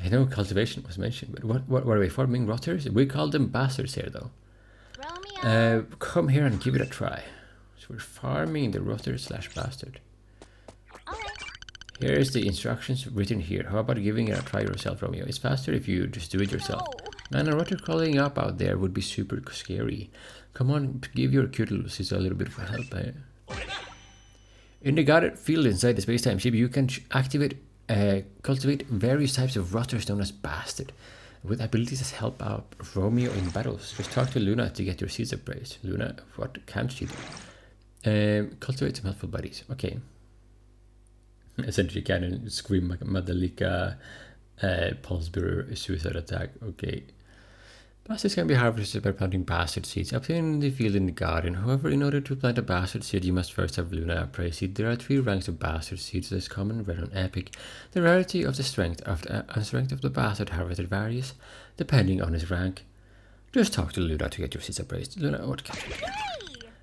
I know cultivation was mentioned, but what are we farming? Rotters? We call them bastards here, though. Romeo! Come here and give it a try. So we're farming the rotter/bastard. Here's the instructions written here. How about giving it a try yourself, Romeo? It's faster if you just do it yourself. Man, a rotter crawling up out there would be super scary. Come on, give your cute little sister a little bit of help. In the guarded field inside the space-time ship, you can cultivate various types of rotters known as bastard, with abilities that help out Romeo in battles. Just talk to Luna to get your seeds appraised. Luna, what can she do? Cultivate some helpful buddies. Okay. Essentially cannon, scream, Madalika, pulse bearer, suicide attack. Okay. Bastards can be harvested by planting bastard seeds obtained in the field in the garden. However, in order to plant a bastard seed, you must first have Luna appraise seed. There are 3 ranks of bastard seeds: as common, rare, and epic. The rarity of the strength of the bastard harvested varies depending on his rank. Just talk to Luna to get your seeds appraised. Luna, what can you do?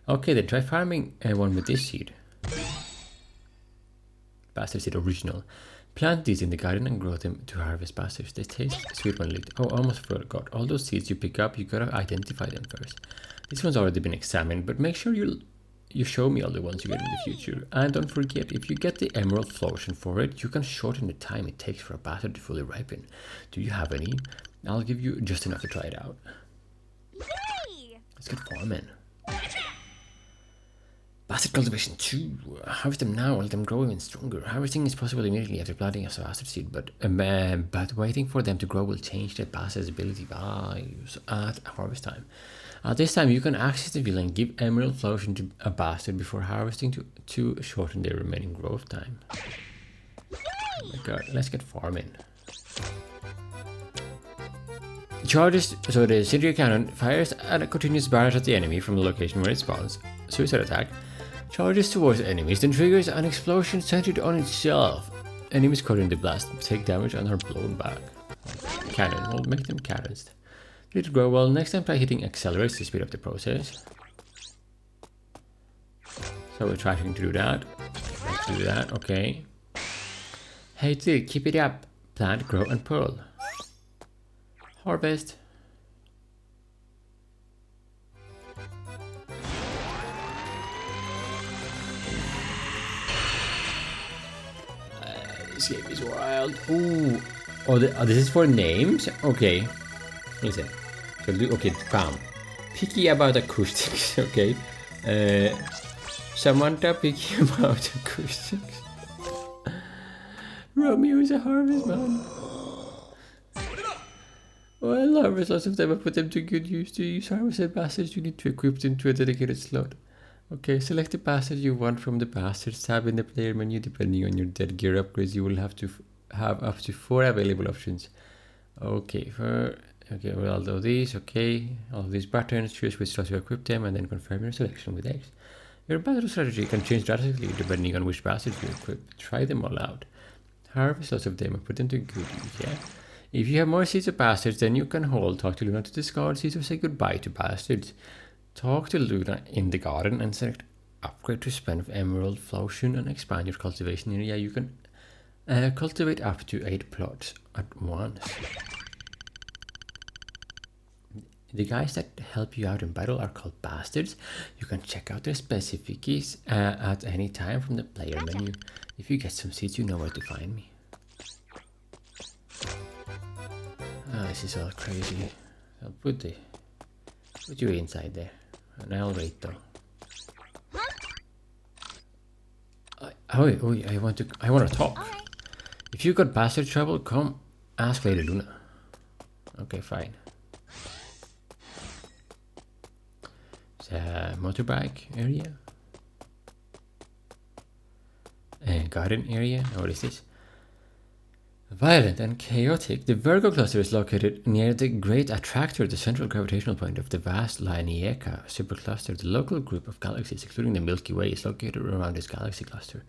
Okay, then try farming one with this seed. Bastard seed original. Plant these in the garden and grow them to harvest bastards. They taste sweet when lit. Oh, almost forgot. All those seeds you pick up, you gotta identify them first. This one's already been examined, but make sure you show me all the ones you get in the future. And don't forget, if you get the emerald flotation for it, you can shorten the time it takes for a bastard to fully ripen. Do you have any? I'll give you just enough to try it out. Yay! Let's get farming. Bastard cultivation 2. Harvest them now, let them grow even stronger. Harvesting is possible immediately after planting a bastard seed, but waiting for them to grow will change the bastard's ability values at harvest time. At this time, you can access the field and give emerald flotation to a bastard before harvesting to shorten their remaining growth time. Oh my god, let's get farming. charges, so the incendiary cannon fires a continuous barrage at the enemy from the location where it spawns. Suicide attack. Charges towards enemies, then triggers an explosion centered on itself. Enemies caught in the blast take damage and are blown back. Cannon, we'll make them cannons. Did it go well? Next time try hitting accelerates to speed up the process. So we're trying to do that. Let's do that, okay. Hey dude, keep it up. Plant, grow and pearl. Harvest. This game is wild. Ooh. Oh, this is for names? Okay. Listen. So okay, calm. Picky about acoustics, okay. Samantha picky about acoustics. Romeo is a harvest man. Well, harvest lots of them, but put them to good use. To use harvested bastards, you need to equip them to a dedicated slot. Okay, select the bastard you want from the bastards tab in the player menu. Depending on your dead gear upgrades, you will have to have up to 4 available options. Okay, well, all of these, okay. All of these buttons, choose which slot to equip them, and then confirm your selection with X. Your battle strategy can change drastically depending on which bastards you equip. Try them all out. Harvest lots of them and put them to good use, yeah? If you have more seeds of bastards, then you can hold. Talk to Luna to discard seeds or say goodbye to bastards. Talk to Luna in the garden and select upgrade to spend emerald flotion and expand your cultivation area. You can cultivate up to 8 plots at once. The guys that help you out in battle are called bastards. You can check out their specifics at any time from the player menu. If you get some seeds, you know where to find me. This is all crazy. I'll put you inside there. And I'll wait though. I want to talk. Right. If you got bastard trouble, come ask Lady Luna. Okay, fine. It's a motorbike area. And garden area. What is this? Violent and chaotic, the Virgo cluster is located near the Great Attractor, the central gravitational point of the vast Laniakea supercluster. The local group of galaxies, including the Milky Way, is located around this galaxy cluster.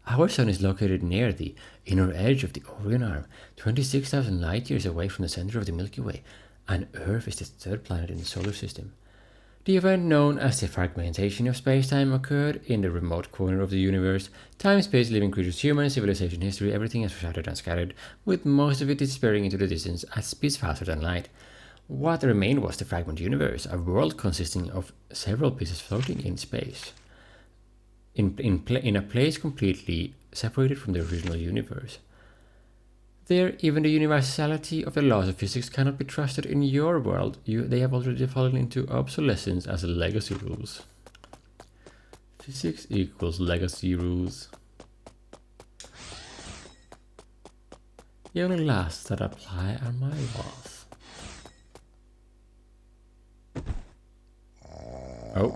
Our sun is located near the inner edge of the Orion Arm, 26,000 light years away from the center of the Milky Way, and Earth is the third planet in the solar system. The event known as the fragmentation of space-time occurred in the remote corner of the universe. Time, space, living creatures, humans, civilization, history, everything is shattered and scattered, with most of it disappearing into the distance at speeds faster than light. What remained was the fragment universe, a world consisting of several pieces floating in space, in a place completely separated from the original universe. There, even the universality of the laws of physics cannot be trusted in your world. They have already fallen into obsolescence as legacy rules. Physics equals legacy rules. The only laws that apply are my laws. Oh.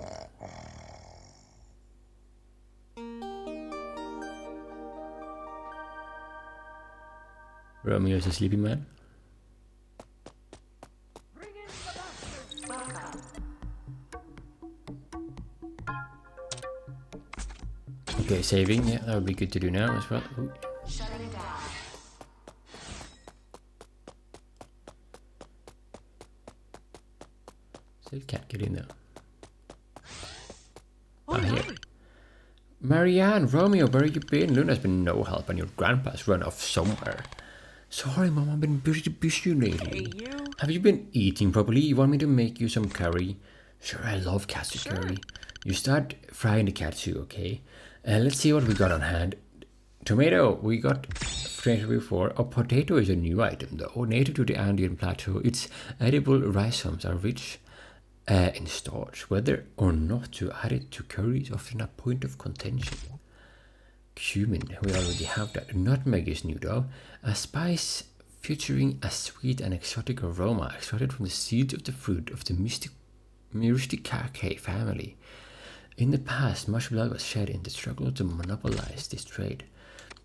Romeo is a sleepy man. Okay, saving. Yeah, that would be good to do now as well. Ooh. Still can't get in there. Here. Marianne, Romeo, where have you been? Luna's been no help and your grandpa's run off somewhere. Sorry, Mom, I've been busy lately. Hey, you. Have you been eating properly? You want me to make you some curry? Sure, I love katsu curry. You start frying the katsu, okay? Let's see what we got on hand. Tomato, we got tomato before. Oh, potato is a new item, though. Native to the Andean plateau, its edible rhizomes are rich in starch. Whether or not to add it to curry is often a point of contention. Cumin, we already have that. Nutmeg is new though. A spice featuring a sweet and exotic aroma extracted from the seeds of the fruit of the Myristicaceae family. In the past, much blood was shed in the struggle to monopolize this trade.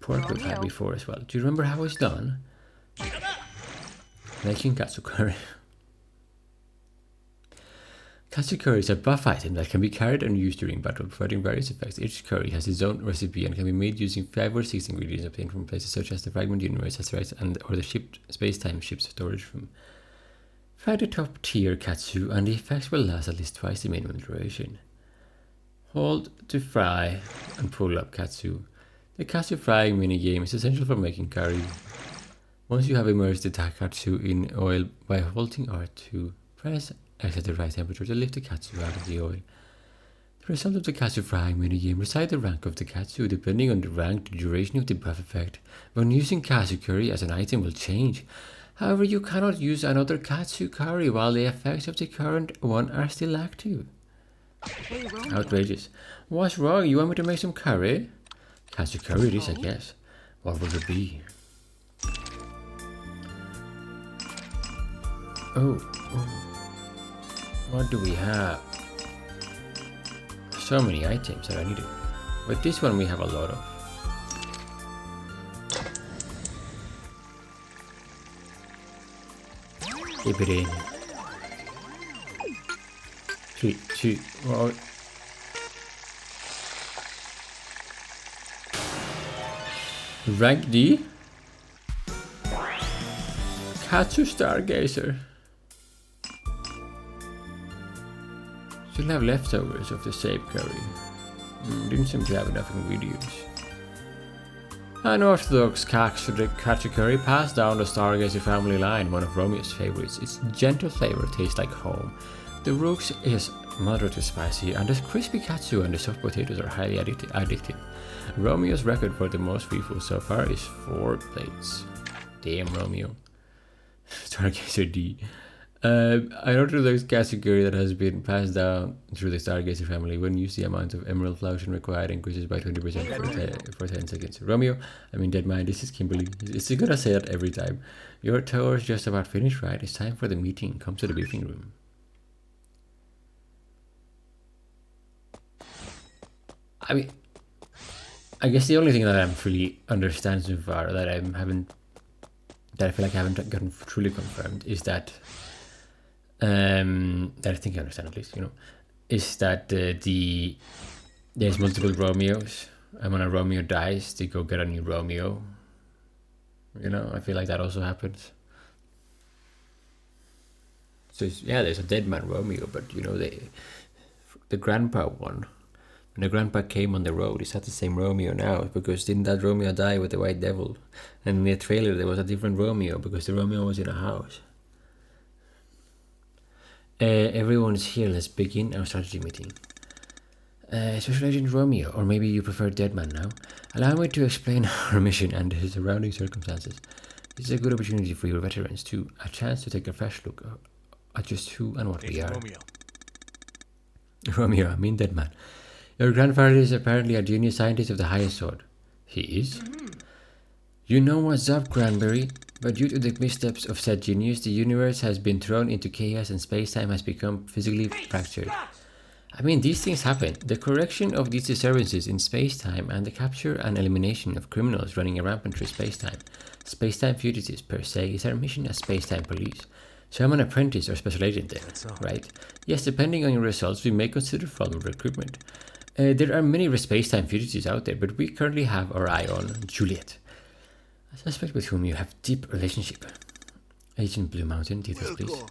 Pork we've had before as well. Do you remember how it's done? Making katsu curry. Katsu curries are buff items that can be carried and used during battle, providing various effects. Each curry has its own recipe and can be made using 5 or 6 ingredients obtained from places such as the Fragment Universe, asteroids, or the space-time ship's storage room. Fry the top tier katsu, and the effects will last at least twice the minimum duration. Hold to fry and pull up katsu. The katsu frying minigame is essential for making curry. Once you have immersed the katsu in oil by holding R2, press X at the right temperature to lift the katsu out of the oil. The result of the katsu frying minigame resides the rank of the katsu. Depending on the rank, the duration of the buff effect when using katsu curry as an item will change. However, you cannot use another katsu curry while the effects of the current one are still active. Hey, Romeo. Outrageous. What's wrong? You want me to make some curry? Katsu curry it is, I guess. What will it be? Oh. What do we have? So many items that I needed. With this one we have a lot of. Keep it in. 3, 2, 1. Rank D. Katsu Stargazer. Still have leftovers of the same curry. Didn't seem to have enough ingredients. Unorthodox katsu curry passed down the Stargazer family line, one of Romeo's favorites. Its gentle flavor tastes like home. The roux is moderately spicy, and the crispy katsu and the soft potatoes are highly addictive. Romeo's record for the most refills so far is 4 plates. Damn, Romeo. Stargazer D. Unorthodox katsu curry that has been passed down through the Stargazer family. When you see the amount of emerald fusion required increases by 20% for 10 seconds. Romeo, Deadman, this is Kimberly. Is gonna say that every time. Your tour's just about finished, right? It's time for the meeting. Come to the briefing room. I guess the only thing that I'm really understand so far that I feel like I haven't gotten truly confirmed is that that I think I understand at least, is that there's multiple Romeos, and when a Romeo dies, they go get a new Romeo. I feel like that also happens. So there's a dead man Romeo, but the grandpa one. When the grandpa came on the road, is that the same Romeo now? Because didn't that Romeo die with the white devil? And in the trailer there was a different Romeo because the Romeo was in a house. Everyone is here. Let's begin our strategy meeting. Special Agent Romeo, or maybe you prefer Deadman now. Allow me to explain our mission and the surrounding circumstances. This is a good opportunity for your veterans too, a chance to take a fresh look at just who and what we are. Romeo, Deadman. Your grandfather is apparently a genius scientist of the highest sort. He is? You know what's up, Cranberry? But due to the missteps of said genius, the universe has been thrown into chaos and space-time has become physically fractured. These things happen. The correction of these disturbances in space-time and the capture and elimination of criminals running rampant through space-time. Space-time fugitives, per se, is our mission as space-time police. So I'm an apprentice or special agent then, right? Yes, depending on your results, we may consider formal recruitment. There are many space-time fugitives out there, but we currently have our eye on Juliet, a suspect with whom you have deep relationship. Agent Blue Mountain, details please.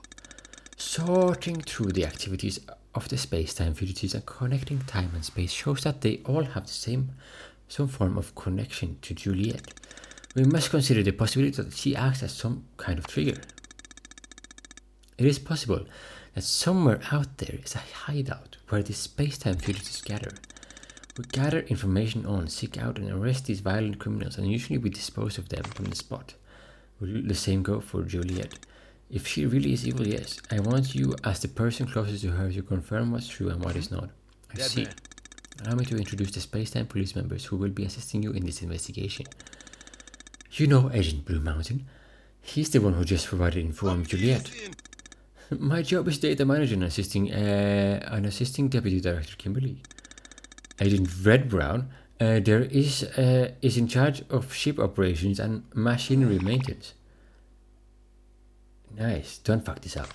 Sorting through the activities of the space-time fugitives and connecting time and space shows that they all have some form of connection to Juliet. We must consider the possibility that she acts as some kind of trigger. It is possible that somewhere out there is a hideout where the space-time fugitives gather. We gather information on, seek out and arrest these violent criminals, and usually we dispose of them from the spot. Will the same go for Juliet? If she really is evil, yes. I want you, as the person closest to her, to confirm what's true and what is not. I see. Allow me to introduce the space-time police members who will be assisting you in this investigation. You know Agent Blue Mountain. He's the one who just provided info on Juliet. My job is data manager and assisting Deputy Director Kimberly. Agent Red Brown is in charge of ship operations and machinery maintenance. Nice, don't fuck this up.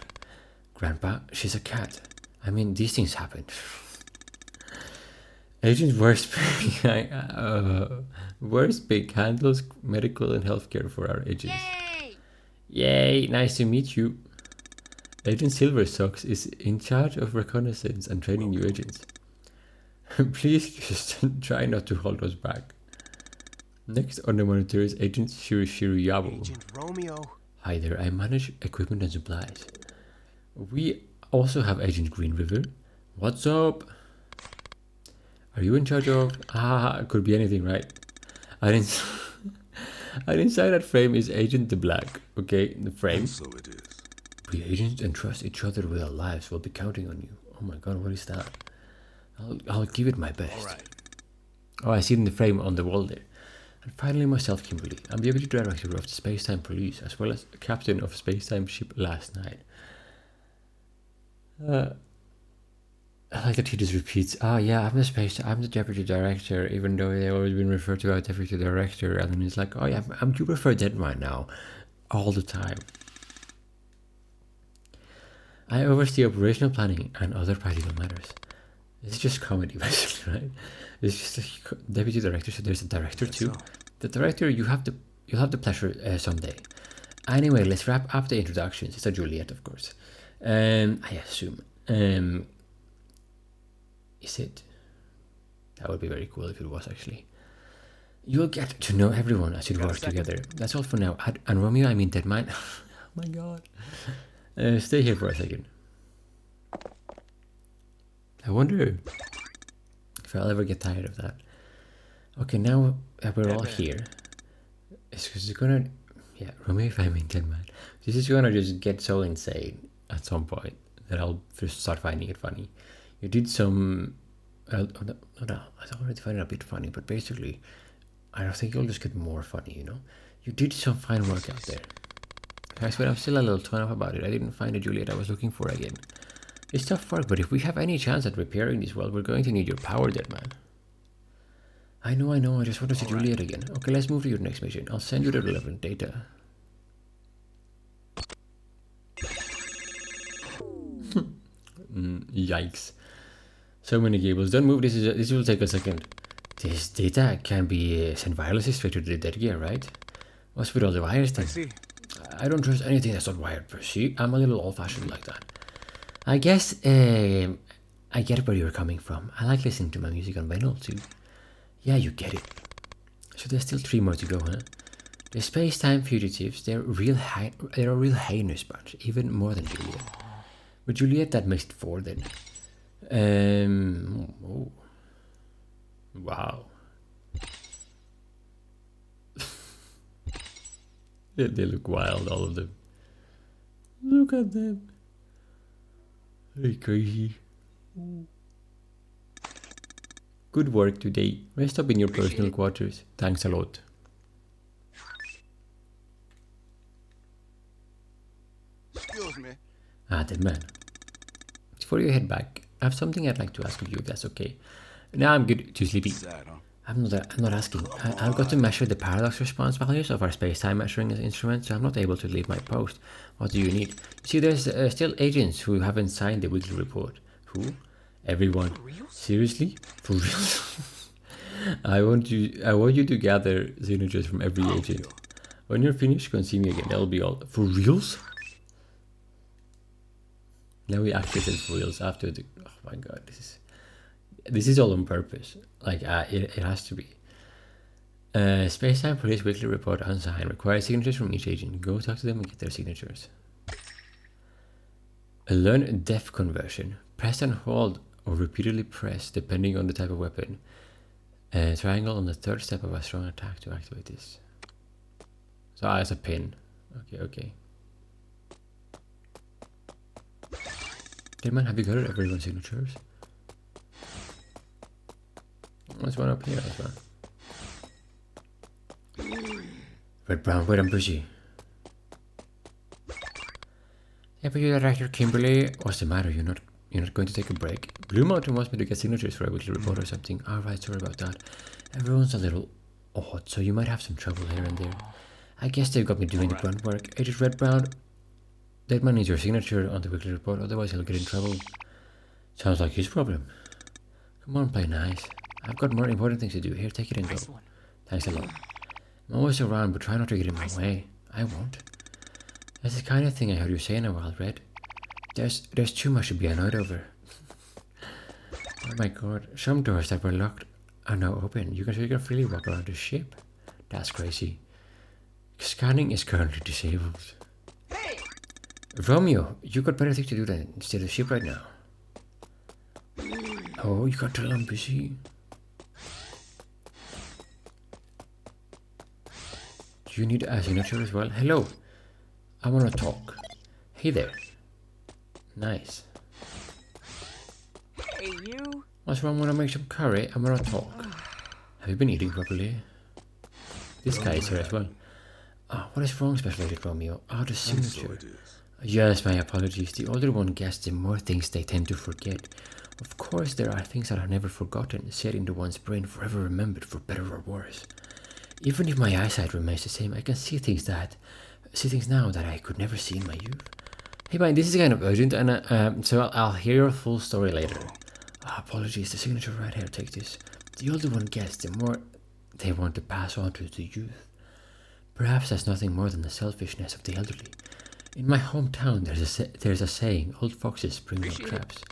Grandpa, she's a cat. I mean, these things happen. Agent Worstbeak handles medical and healthcare for our agents. Yay! Yay, nice to meet you. Agent Silversocks is in charge of reconnaissance and training new agents. Please just try not to hold us back. Next on the monitor is Agent Shiruyabo. Agent Romeo. Hi there, I manage equipment and supplies. We also have Agent Green River. What's up? Are you in charge of? Could be anything, right? And inside that frame is Agent the Black. Okay, the frame. So it is. We agents entrust each other with our lives. We'll be counting on you. Oh my god, what is that? I'll give it my best. All right. Oh, I see it in the frame on the wall there. And finally myself, Kimberly. I'm the deputy director of the Space-Time Police, as well as captain of Space-Time ship last night. I like that he just repeats, yeah, I'm the deputy director, even though they've always been referred to as deputy director, and then he's like, oh yeah, I'm you prefer that right now, all the time. I oversee operational planning and other practical matters. It's just comedy, basically, right? It's just a deputy director, so there's a director too. So. The director, you'll have the pleasure someday. Anyway, let's wrap up the introductions. It's a Juliet, of course. I assume. Is it? That would be very cool if it was, actually. You'll get to know everyone as you work together. That's all for now. And Romeo, I mean Deadman. Oh my god. Stay here for a second. I wonder if I'll ever get tired of that. Okay, now that we're all here, it's gonna... Yeah, Romeo, if I mean Deadman. This is gonna just get so insane at some point that I'll just start finding it funny. You did some... I already find it a bit funny, but basically, I don't think it'll just get more funny, you know? You did some fine work out there. I swear I'm still a little torn up about it. I didn't find the Juliet I was looking for again. It's tough work, but if we have any chance at repairing this world, we're going to need your power, Deadman. I know, I just want to see Juliet again. Okay, let's move to your next mission. I'll send you the relevant data. Yikes. So many cables. Don't move, this will take a second. This data can be sent wirelessly straight to the dead gear, right? What's with all the wires then? I don't trust anything that's not wired per se. I'm a little old-fashioned like that. I guess I get where you're coming from. I like listening to my music on vinyl too. Yeah, you get it. So there's still 3 more to go, huh? The space-time fugitives, they're a real heinous bunch, even more than Juliet. With Juliet, that makes it 4 then. Oh. Wow. They look wild, all of them. Look at them. They're crazy. Good work today. Rest up in your personal quarters. Thanks a lot. Excuse me. Deadman. Before you head back, I have something I'd like to ask of you, if that's okay. Now I'm good. Too sleepy. Sad, huh? I'm not asking. I've got to measure the paradox response values of our space-time measuring instrument, so I'm not able to leave my post. What do you need? See, there's still agents who haven't signed the weekly report. Who? Everyone. Seriously? For real? I want you to gather signatures from every agent. When you're finished, come see me again. That'll be all. For reals? Now we actually said for reals after the... Oh my god, this is all on purpose. Like, it has to be. Space-Time Police Weekly Report unsigned. Requires signatures from each agent. Go talk to them and get their signatures. Learn depth conversion. Press and hold or repeatedly press depending on the type of weapon. Triangle on the 3rd step of a strong attack to activate this. So it's a pin. Okay. Deadman, have you got everyone's signatures? There's one up here as well. Red, brown, red, and bushy. Deputy Director Kimberly, what's the matter? You're not going to take a break? Blue Mountain wants me to get signatures for a weekly report or something. Alright, sorry about that. Everyone's a little odd, so you might have some trouble here and there. I guess they've got me doing the grunt work. Agent Red Brown, Deadman needs your signature on the weekly report, otherwise he'll get in trouble. Sounds like his problem. Come on, play nice. I've got more important things to do. Here, take it and go. Nice one. Thanks a lot. I'm always around, but try not to get in my way. I won't. That's the kind of thing I heard you say in a while, Red. There's too much to be annoyed over. Oh my god, some doors that were locked are now open. You can freely walk around the ship. That's crazy. Scanning is currently disabled. Hey! Romeo, you got better things to do than steer the ship right now. Oh, you got to I'm busy. Do you need a signature as well? Hello. I wanna talk. Hey there. Nice. Hey, you. What's wrong? Wanna make some curry? I wanna talk. Have you been eating properly? This guy is here as well. Oh, what is wrong, Special Agent Romeo? Oh, the signature. Yes, my apologies. The older one gets, the more things they tend to forget. Of course, there are things that are never forgotten, set into one's brain, forever remembered, for better or worse. Even if my eyesight remains the same, I can see things now that I could never see in my youth. Hey, man, this is kind of urgent, and so I'll hear your full story later. Apologies, the signature right here. Take this. The older one gets, the more they want to pass on to the youth. Perhaps that's nothing more than the selfishness of the elderly. In my hometown, there's a saying: "Old foxes bring no traps."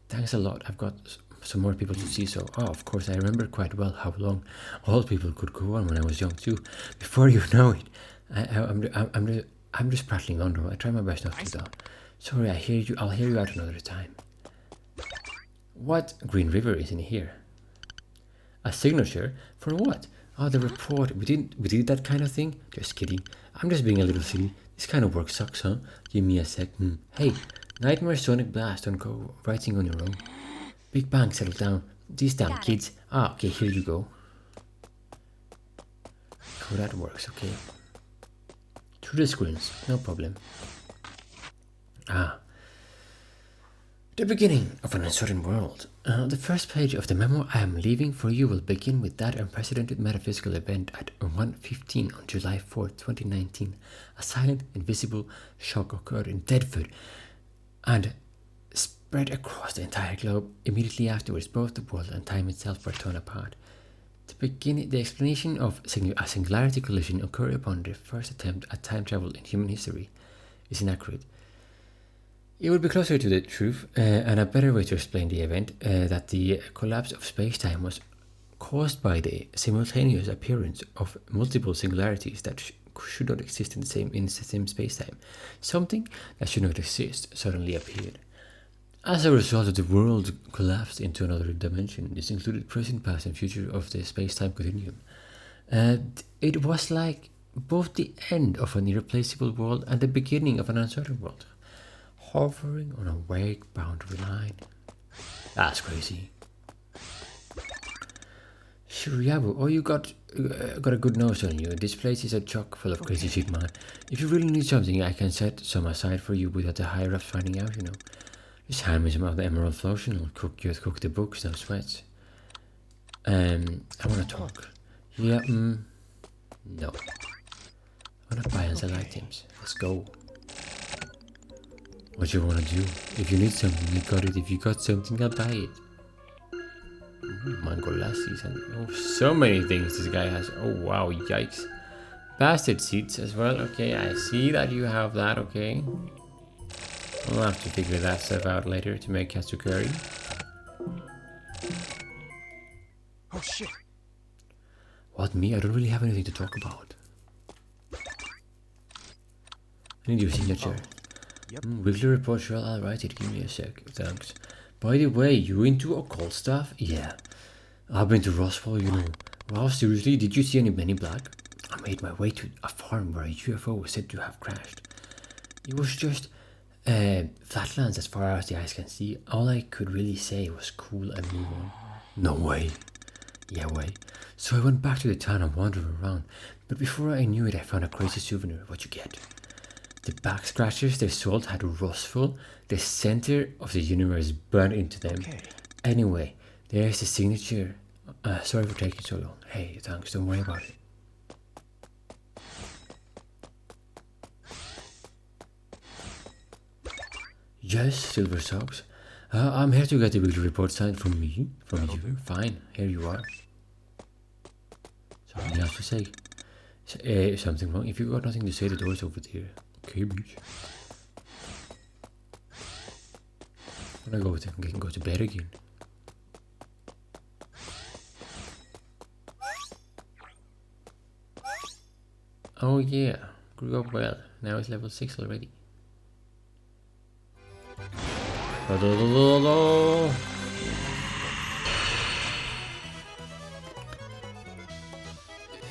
Thanks a lot. I've got some more people to see. So, of course, I remember quite well how long old people could go on when I was young too. Before you know it, I'm just prattling on. Though I try my best not to do that. Sorry, I hear you. I'll hear you out another time. What Green River is in here? A signature for what? Oh, the report. We did that kind of thing. Just kidding. I'm just being a little silly. This kind of work sucks, huh? Give me a sec. Hey, Nightmare Sonic Blast. Don't go writing on your own. Big Bang, settle down. These damn kids. Okay, here you go. Oh, that works. Okay. Through the screens, no problem. The beginning of an uncertain world. The first page of the memo I am leaving for you will begin with that unprecedented metaphysical event at 1:15 on July 4th, 2019. A silent, invisible shock occurred in Deadford and spread across the entire globe. Immediately afterwards, both the world and time itself were torn apart. The explanation of a singularity collision occurred upon the first attempt at time travel in human history is inaccurate. It would be closer to the truth, and a better way to explain the event, that the collapse of space-time was caused by the simultaneous appearance of multiple singularities that should not exist in the same space-time. Something that should not exist suddenly appeared. As a result of the world collapsed into another dimension. This included present, past, and future of the space-time continuum. It was like both the end of an irreplaceable world and the beginning of an uncertain world, hovering on a vague boundary line. That's crazy. Shuriabu, oh, you got a good nose on you. This place is a chock full of crazy shit, man. If you really need something, I can set some aside for you without the higher-ups finding out, you know. Just hand me some of the emerald flotion. I'll cook the books, no sweats. I wanna talk. Yeah, no. I wanna buy and sell items. Let's go. What you wanna do? If you need something, you got it. If you got something, I'll buy it. Mango lassies and so many things this guy has. Oh wow, yikes. Bastard seeds as well. Okay, I see that you have that. Okay. We'll have to figure that stuff out later to make katsu curry. Oh shit. What, me? I don't really have anything to talk about. I need your signature. Yep. Weekly report, sure, I'll write it. Give me a sec. Thanks. By the way, you into occult stuff? Yeah. I've been to Roswell, you know. Wow, seriously? Did you see any Men in Black? I made my way to a farm where a UFO was said to have crashed. It was just flatlands as far as the eyes can see. All I could really say was cool and move on. No way. Yeah, way. So I went back to the town and wandered around. But before I knew it, I found a crazy souvenir. What you get? The back scratchers they sold had Roswell, the center of the universe, burned into them. Okay. Anyway, there's the signature. Sorry for taking so long. Hey, thanks. Don't worry about it. Yes, Silver Socks. I'm here to get the weekly report signed from me. From you. Fine, here you are. Something else to say. Something wrong? If you got nothing to say, the door's over there. Okay, bitch. I'm gonna go to bed again. Oh yeah, grew up well. Now it's level 6 already.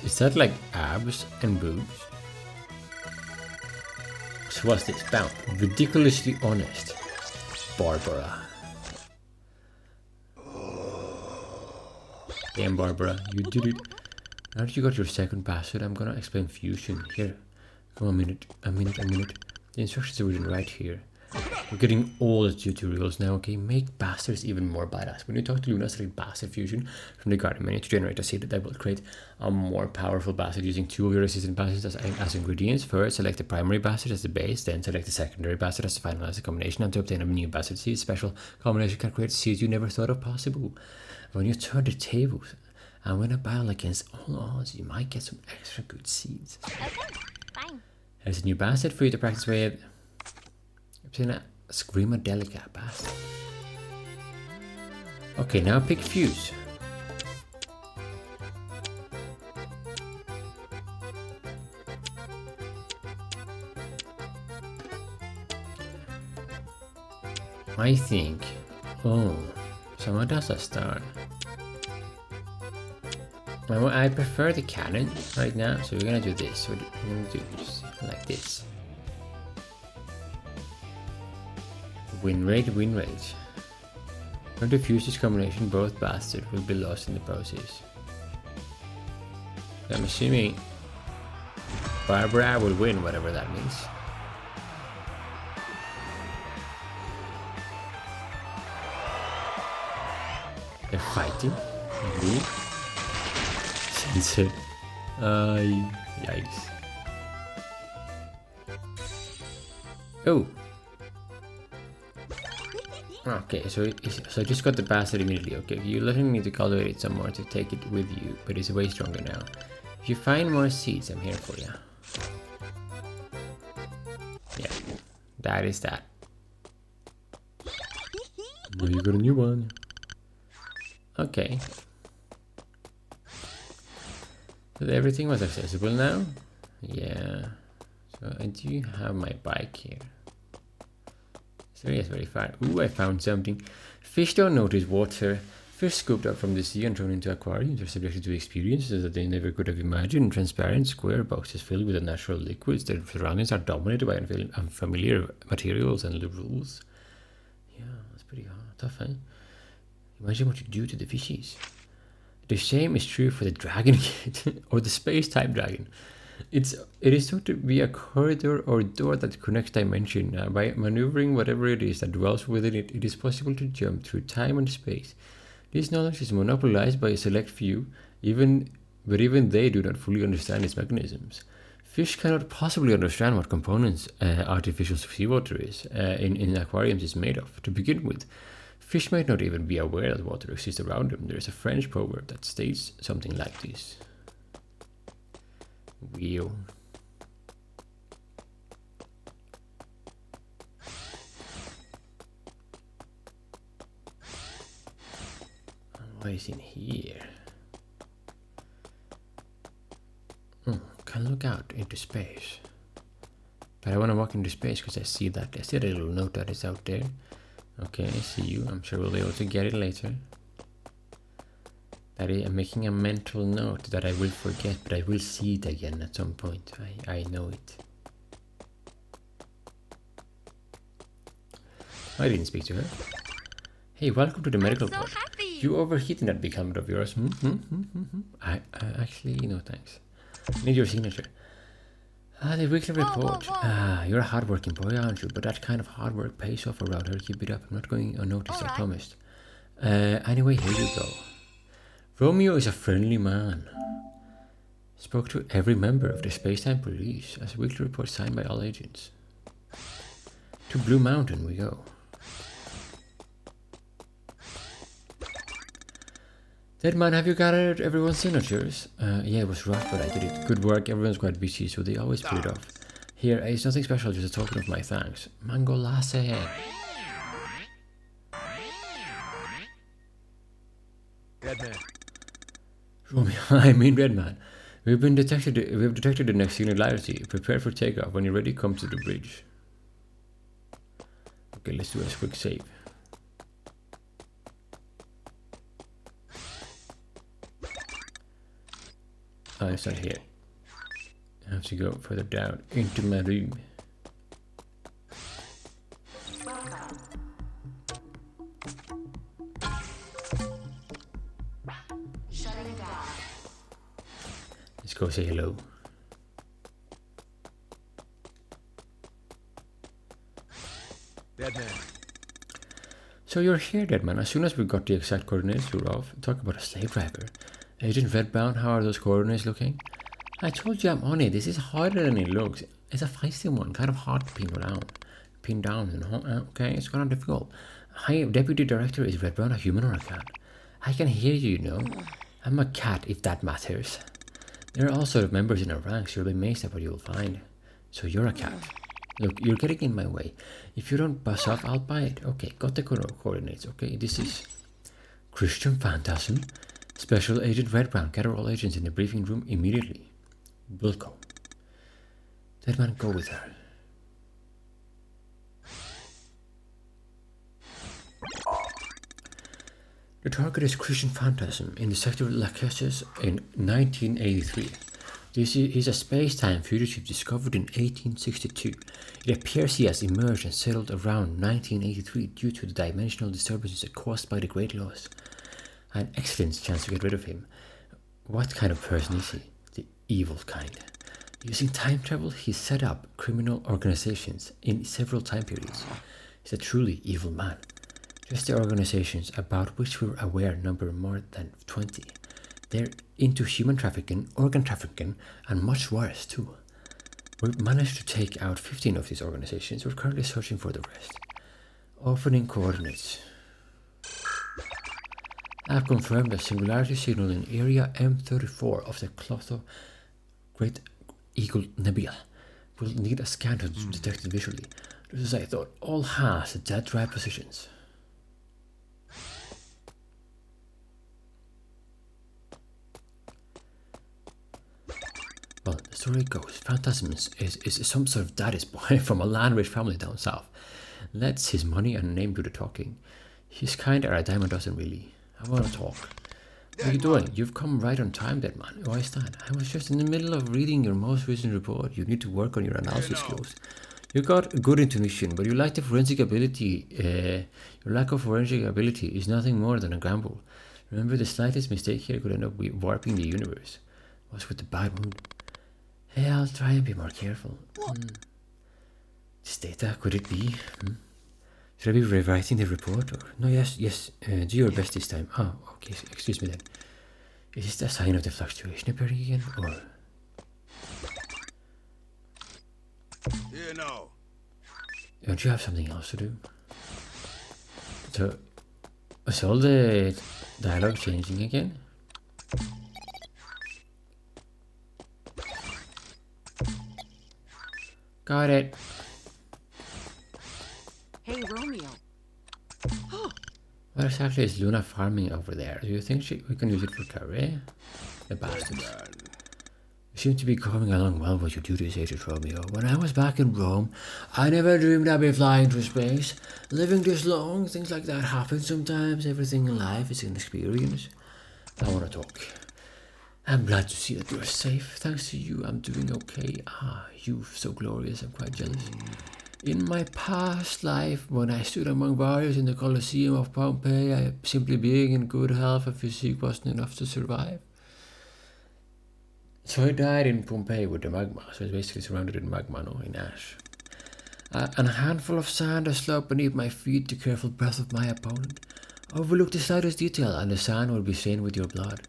Is that like abs and boobs? So what's this? Bound. Ridiculously honest. Barbara. Damn, Barbara, you did it. Now that you got your second password, I'm gonna explain fusion. Here. Come on, a minute. The instructions are written right here. We're getting all the tutorials now, okay? Make bastards even more badass. When you talk to Luna, select bastard fusion from the garden menu to generate a seed that will create a more powerful bastard using 2 of your assistant bastards as ingredients. First, select the primary bastard as the base, then select the secondary bastard as to finalize the combination, and to obtain a new bastard seed. Special combination can create seeds you never thought of possible. When you turn the tables and win a battle against all odds, you might get some extra good seeds. Okay, fine. There's a new bastard for you to practice with. Obtain a Screamadelica bastard. Okay, now pick fuse. I think. Oh, someone does a star. Well, I prefer the cannon right now, so we're gonna do this. We're gonna do this like this. Win rate. When to fuse this combination, both bastards will be lost in the process. I'm assuming Barbara will win, whatever that means. They're fighting. Really? Censored. Yikes. Oh. Okay, so I just got the bastard immediately. Okay, you're letting me to cultivate it some more to take it with you, but it's way stronger now. If you find more seeds, I'm here for you. Yeah, that is that. Well, you got a new one. Okay. So everything was accessible now? Yeah. So I do have my bike here. Yes, very far. Ooh, I found something. Fish don't notice water. Fish scooped up from the sea and thrown into aquariums are subjected to experiences that they never could have imagined. Transparent square boxes filled with unnatural liquids. Their surroundings are dominated by unfamiliar materials and rules. Yeah, that's pretty hard. Tough, huh? Imagine what you do to the fishies. The same is true for the dragon kid or the space-type dragon. It is thought to be a corridor or door that connects dimension. By maneuvering whatever it is that dwells within it, it is possible to jump through time and space. This knowledge is monopolized by a select few, but even they do not fully understand its mechanisms. Fish cannot possibly understand what components artificial seawater in aquariums is made of. To begin with, fish might not even be aware that water exists around them. There is a French proverb that states something like this. Wheel. What is in here? Can look out into space. But I want to walk into space because I see a little note that is out there. Okay, I see you. I'm sure we'll be able to get it later. I'm making a mental note that I will forget, but I will see it again at some point. I know it. I didn't speak to her. Hey, welcome to the medical so ward. Happy. You overheating that big helmet of yours. I actually, no thanks. I need your signature. The weekly report. You're a hard-working boy, aren't you? But that kind of hard work pays off around here. Keep it up. I'm not going unnoticed, I promised. Anyway, here you go. Romeo is a friendly man. Spoke to every member of the Spacetime Police as a weekly report signed by all agents. To Blue Mountain we go. Dead man, have you gathered everyone's signatures? Yeah, it was rough, but I did it. Good work, everyone's quite busy, so they always put it off. Here, it's nothing special, just a token of my thanks. Mango latte. Dead man. Romeo, I mean Red Man. We've detected the next singularity. Prepare for takeoff. When you're ready, come to the bridge. Okay, let's do a quick save. It's not here. I have to go further down into my room. Let's go say hello. Dead man. So you're here, Dead Man. As soon as we got the exact coordinates, we were off. Talk about a slave driver. Agent Redbound, how are those coordinates looking? I told you I'm on it. This is harder than it looks. It's a feisty one, kind of hard to pin down, you know? Okay, it's kind of difficult. Hi, Deputy Director, is Redbound a human or a cat? I can hear you, you know. I'm a cat, if that matters. There are all sort of members in our ranks. You'll be amazed at what you'll find. So you're a cat. Look, you're getting in my way. If you don't buzz off, I'll bite. Okay, got the coordinates. Okay, this is Christian Phantasm. Special Agent Redbound. Gather all agents in the briefing room immediately. We'll go. Dead man, go with her. The target is Christian Phantasm in the sector of yesyesyes in 1983. He's a space-time fugitive discovered in 1862. It appears he has emerged and settled around 1983 due to the dimensional disturbances caused by the Great Loss. An excellent chance to get rid of him. What kind of person is he? The evil kind. Using time travel, he set up criminal organizations in several time periods. He's a truly evil man. Just the organizations about which we're aware number more than 20. They're into human trafficking, organ trafficking, and much worse too. We've managed to take out 15 of these organizations. We're currently searching for the rest. Opening coordinates. I've confirmed a singularity signal in area M34 of the Clotho Great Eagle Nebula. We'll need a scan to detect it visually. Just as I thought, all has the dead right positions. Well, the story goes, Phantasm is some sort of daddy's boy from a land-rich family down south. Lets his money and name do the talking. He's kinda a dime a dozen, really. I wanna talk. What are you doing? You've come right on time, Dead Man. Why is that? I was just in the middle of reading your most recent report. You need to work on your analysis skills. You got good intuition, but you lack the forensic ability. Your lack of forensic ability is nothing more than a gamble. Remember, the slightest mistake here could end up warping the universe. What's with the bad mood? Hey, I'll try and be more careful. This data, could it be? Should I be rewriting the report? Or? No, yes, do your best this time. Oh, okay, excuse me then. Is this a sign of the fluctuation appearing again, or? Yeah, no. Don't you have something else to do? So, is all the dialogue changing again? Got it. Hey, Romeo. What exactly is Luna farming over there? Do you think we can use it for curry? The bastards. You seem to be coming along well with your duties, Agent Romeo. When I was back in Rome, I never dreamed I'd be flying to space. Living this long, things like that happen sometimes. Everything in life is an experience. I want to talk. I'm glad to see that you're safe. Thanks to you, I'm doing okay. Ah, you're so glorious, I'm quite jealous. In my past life, when I stood among warriors in the Colosseum of Pompeii, simply being in good health and physique wasn't enough to survive. So I died in Pompeii with the magma, so it's basically surrounded in magma, no, in ash. And a handful of sand has sloped beneath my feet, the careful breath of my opponent. Overlook the slightest detail and the sand will be stained with your blood.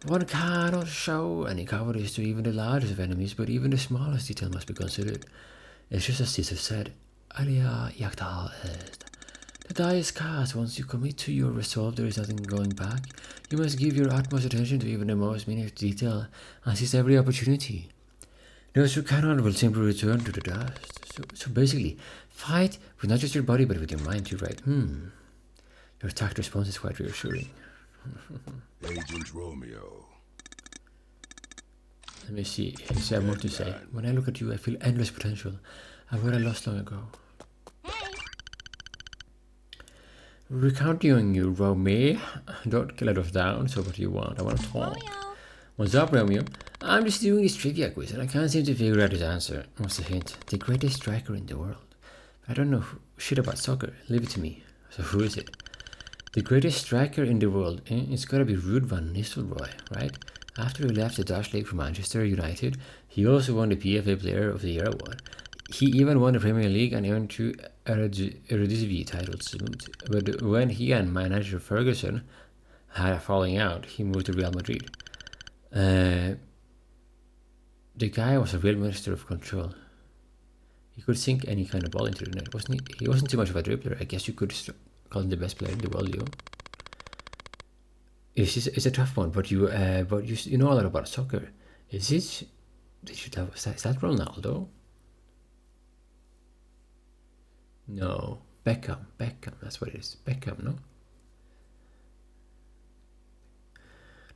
One cannot show any cowardice to even the largest of enemies, but even the smallest detail must be considered. It's just as Caesar said, alia iacta est. The die is cast. Once you commit to your resolve, there is nothing going back. You must give your utmost attention to even the most minute detail and seize every opportunity. Those who cannot will simply return to the dust. So basically, fight with not just your body but with your mind too, right? Your tact response is quite reassuring. Agent Romeo. Let me see. Is there more to say? When I look at you, I feel endless potential. A word I lost long ago. Recounting on you, Romeo. Don't let us down. So what do you want? I want to talk. What's up, Romeo? I'm just doing this trivia quiz and I can't seem to figure out his answer. What's the hint? The greatest striker in the world. I don't know shit about soccer. Leave it to me. So who is it? The greatest striker in the world. It's gotta be Ruud van Nistelrooy, right? After he left the Dutch league for Manchester United, he also won the PFA Player of the Year award. He even won the Premier League and earned 2 Eredivisie titles. But when he and manager Ferguson had a falling out, he moved to Real Madrid. The guy was a real master of control. He could sink any kind of ball into the net, wasn't he? He wasn't too much of a dribbler. I guess you could call him the best player in the world, It's a tough one, but you know a lot about soccer. Is that Ronaldo? No, Beckham. That's what it is. Beckham, no?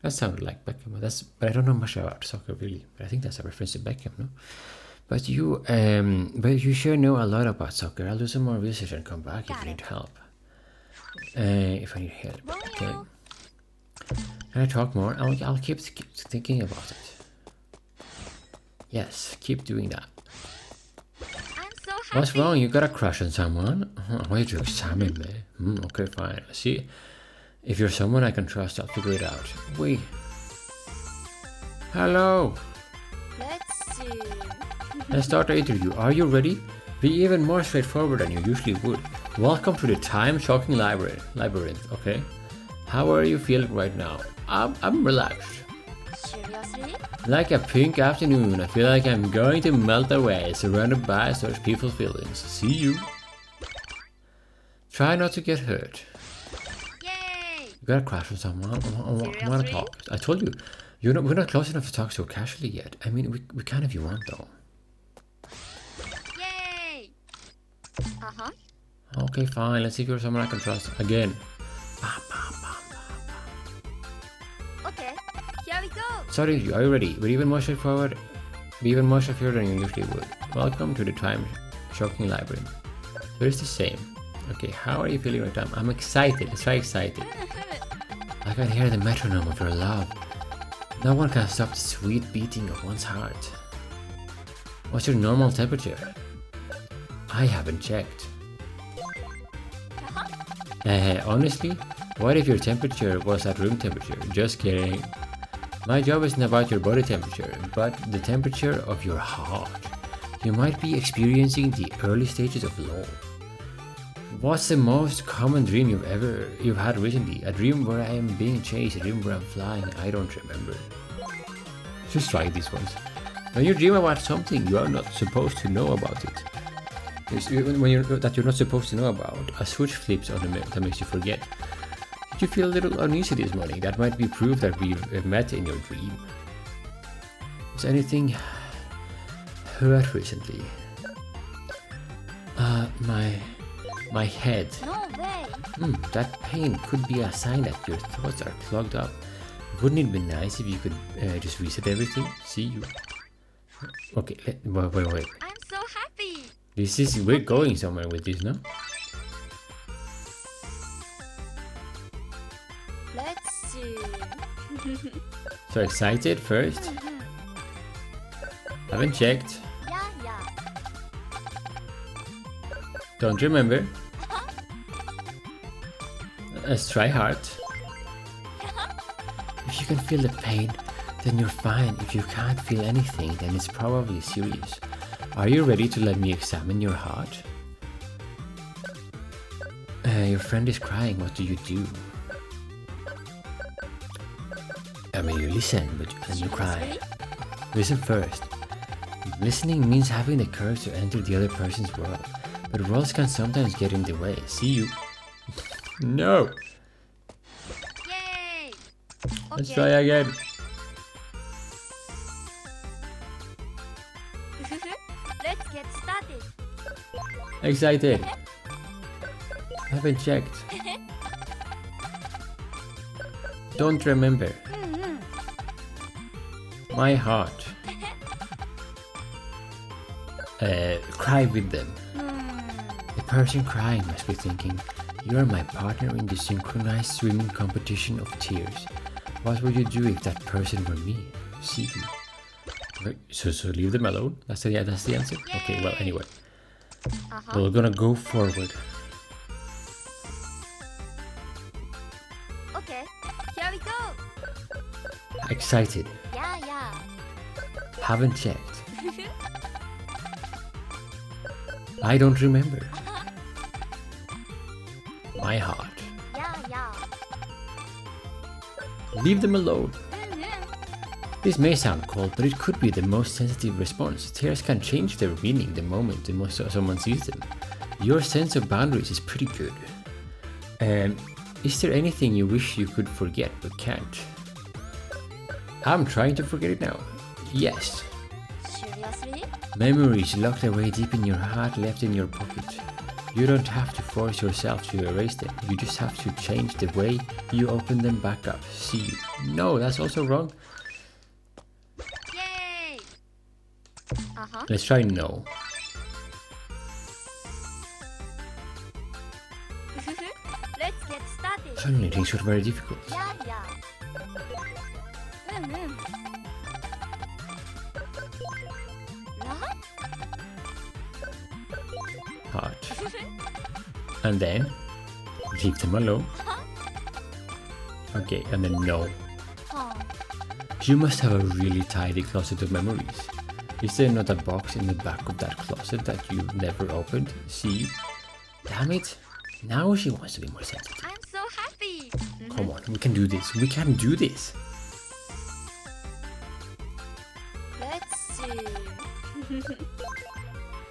That sounded like Beckham, but I don't know much about soccer really. But I think that's a reference to Beckham, no? But you sure know a lot about soccer. I'll do some more research and come back if you need help. If I need help, okay. Can I talk more? I'll keep thinking about it. Yes, keep doing that. I'm so happy. What's wrong? You got a crush on someone? Why did you examine me? Okay, fine. See, if you're someone I can trust, I'll figure it out. Wait. Hello. Let's see. Let's start the interview. Are you ready? Be even more straightforward than you usually would. Welcome to the time-shocking labyrinth, okay? How are you feeling right now? I'm relaxed. Seriously? Like a pink afternoon, I feel like I'm going to melt away, surrounded by such people's feelings. See you. Try not to get hurt. Yay! You got a crush on someone? I want to talk. I told you, we're not close enough to talk so casually yet. I mean, we can if you want, though. Yay! Uh-huh. Okay, fine. Let's see if you're someone I can trust. Again. Okay, here we go. Sorry, are you ready? We're even more straightforward. Be even more straightforward than you usually would. Welcome to the time-shocking labyrinth. So it's the same. Okay, how are you feeling right now? I'm excited. I'm so excited. I can hear the metronome of your love. No one can stop the sweet beating of one's heart. What's your normal temperature? I haven't checked. Honestly, what if your temperature was at room temperature? Just kidding. My job isn't about your body temperature, but the temperature of your heart. You might be experiencing the early stages of love. What's the most common dream you've had recently? A dream where I am being chased, a dream where I'm flying, I don't remember. Just try these ones. When you dream about something, you are not supposed to know about it. When you're not supposed to know about, a switch flips on the map that makes you forget. Did you feel a little uneasy this morning? That might be proof that we've met in your dream. Is anything hurt recently? My head. No way. That pain could be a sign that your thoughts are clogged up. Wouldn't it be nice if you could just reset everything? See you. Okay, wait. I'm so happy. We're going somewhere with this, no? Let's see. So excited first. Haven't checked. Yeah. Don't remember. Let's try hard. If you can feel the pain, then you're fine. If you can't feel anything, then it's probably serious. Are you ready to let me examine your heart? Your friend is crying. What do you do? I mean, you listen, but then you cry. Listen first. Listening means having the courage to enter the other person's world, but worlds can sometimes get in the way. See you. No. Yay! Let's try again. Let's get started. Excited. Haven't checked. Don't remember. My heart. Cry with them. The person crying must be thinking, you are my partner in the synchronized swimming competition of tears. What would you do if that person were me? See you. Okay, so leave them alone. That's the answer. Okay, well, anyway. We're gonna go forward. Okay, here we go. Excited. Yeah. Haven't checked. I don't remember. My heart. Yeah. Leave them alone. This may sound cold, but it could be the most sensitive response. Tears can change their meaning the moment someone sees them. Your sense of boundaries is pretty good. Is there anything you wish you could forget but can't? I'm trying to forget it now. Yes. Seriously? Memories locked away deep in your heart, left in your pocket. You don't have to force yourself to erase them. You just have to change the way you open them back up. See you. No, that's also wrong. Yay! Let's try no. Let's get started. Suddenly things were very difficult. Yeah. Heart. And then leave them alone. Okay, and then no. You must have a really tidy closet of memories. Is there not a box in the back of that closet that you never opened? See? Damn it. Now she wants to be more sensitive. I'm so happy. Come on, we can do this. We can do this. Let's see.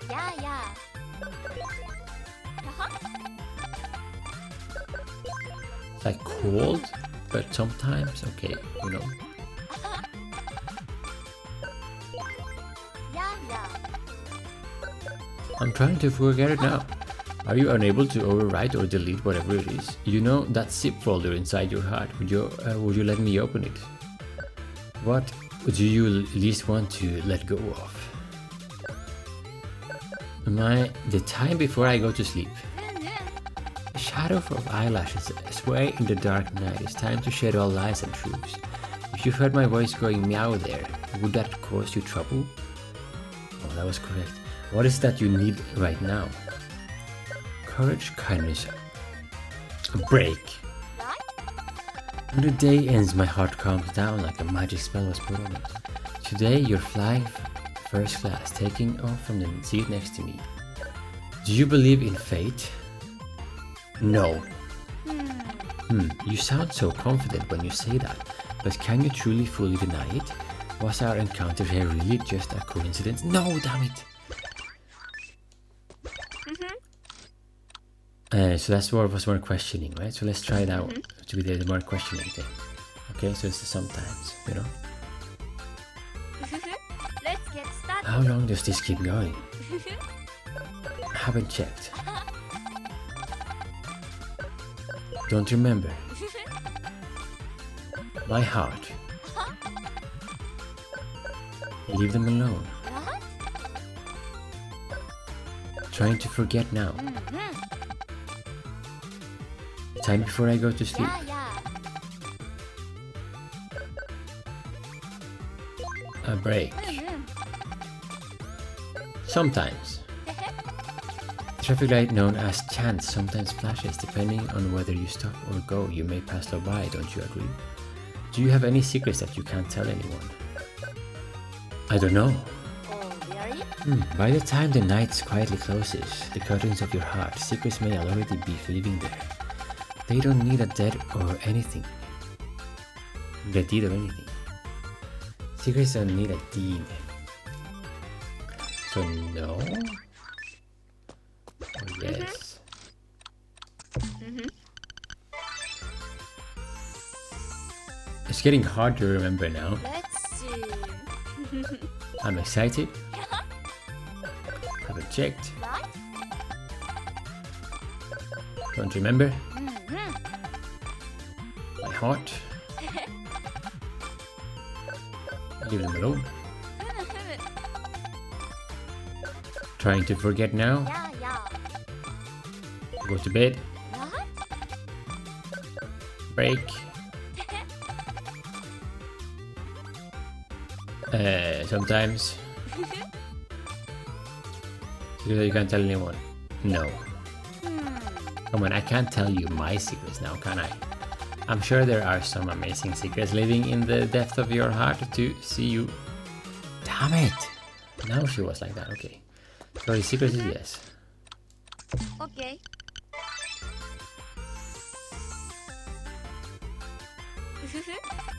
Yeah. It's like cold, but sometimes, okay, you know. Yeah. I'm trying to forget it now. Are you unable to overwrite or delete whatever it is? You know that zip folder inside your heart. Would you let me open it? What do you least want to let go of? The time before I go to sleep. A shadow of eyelashes sway in the dark night. It's time to shed all lies and truths. If you heard my voice going meow there, would that cause you trouble? Oh, that was correct. What is that you need right now? Courage, kindness, a break. When the day ends, my heart calms down like a magic spell was put on it. Today, you're flying first class, taking off from the seat next to me. Do you believe in fate? No. You sound so confident when you say that, but can you truly fully deny it? Was our encounter here really just a coincidence? No, damn it! So that's what was more questioning, right? So let's try it out to be the more questioning thing. Okay, so it's the sometimes, you know? Let's get started. How long does this keep going? Haven't checked. Don't remember. My heart. Leave them alone. Trying to forget now. Time before I go to sleep. Yeah. A break. Sometimes. Traffic light known as chance sometimes flashes depending on whether you stop or go. You may pass slow by, don't you agree? Do you have any secrets that you can't tell anyone? I don't know. Oh, really? By the time the night quietly closes the curtains of your heart, secrets may already be living there. They don't need a deed or anything. The deed or anything. Secrets don't need a deed. So no? Or yes? It's getting hard to remember now. Let's see. I'm excited. Haven't checked. Right? Don't remember. Mm-hmm. My heart. Leave them alone. Trying to forget now. Yeah. Go to bed. Right? Break. Sometimes. You can't tell anyone. No. Come on, I can't tell you my secrets now, can I? I'm sure there are some amazing secrets living in the depth of your heart to see you. Damn it! Now she was like that, okay. So the secret is yes. Okay.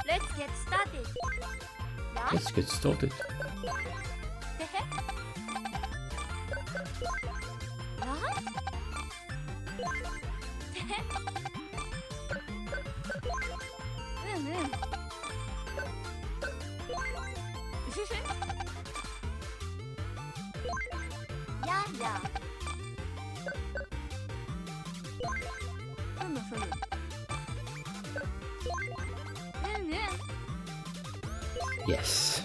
Let's get started. Right? Let's get started. Right? Yeah. Yes.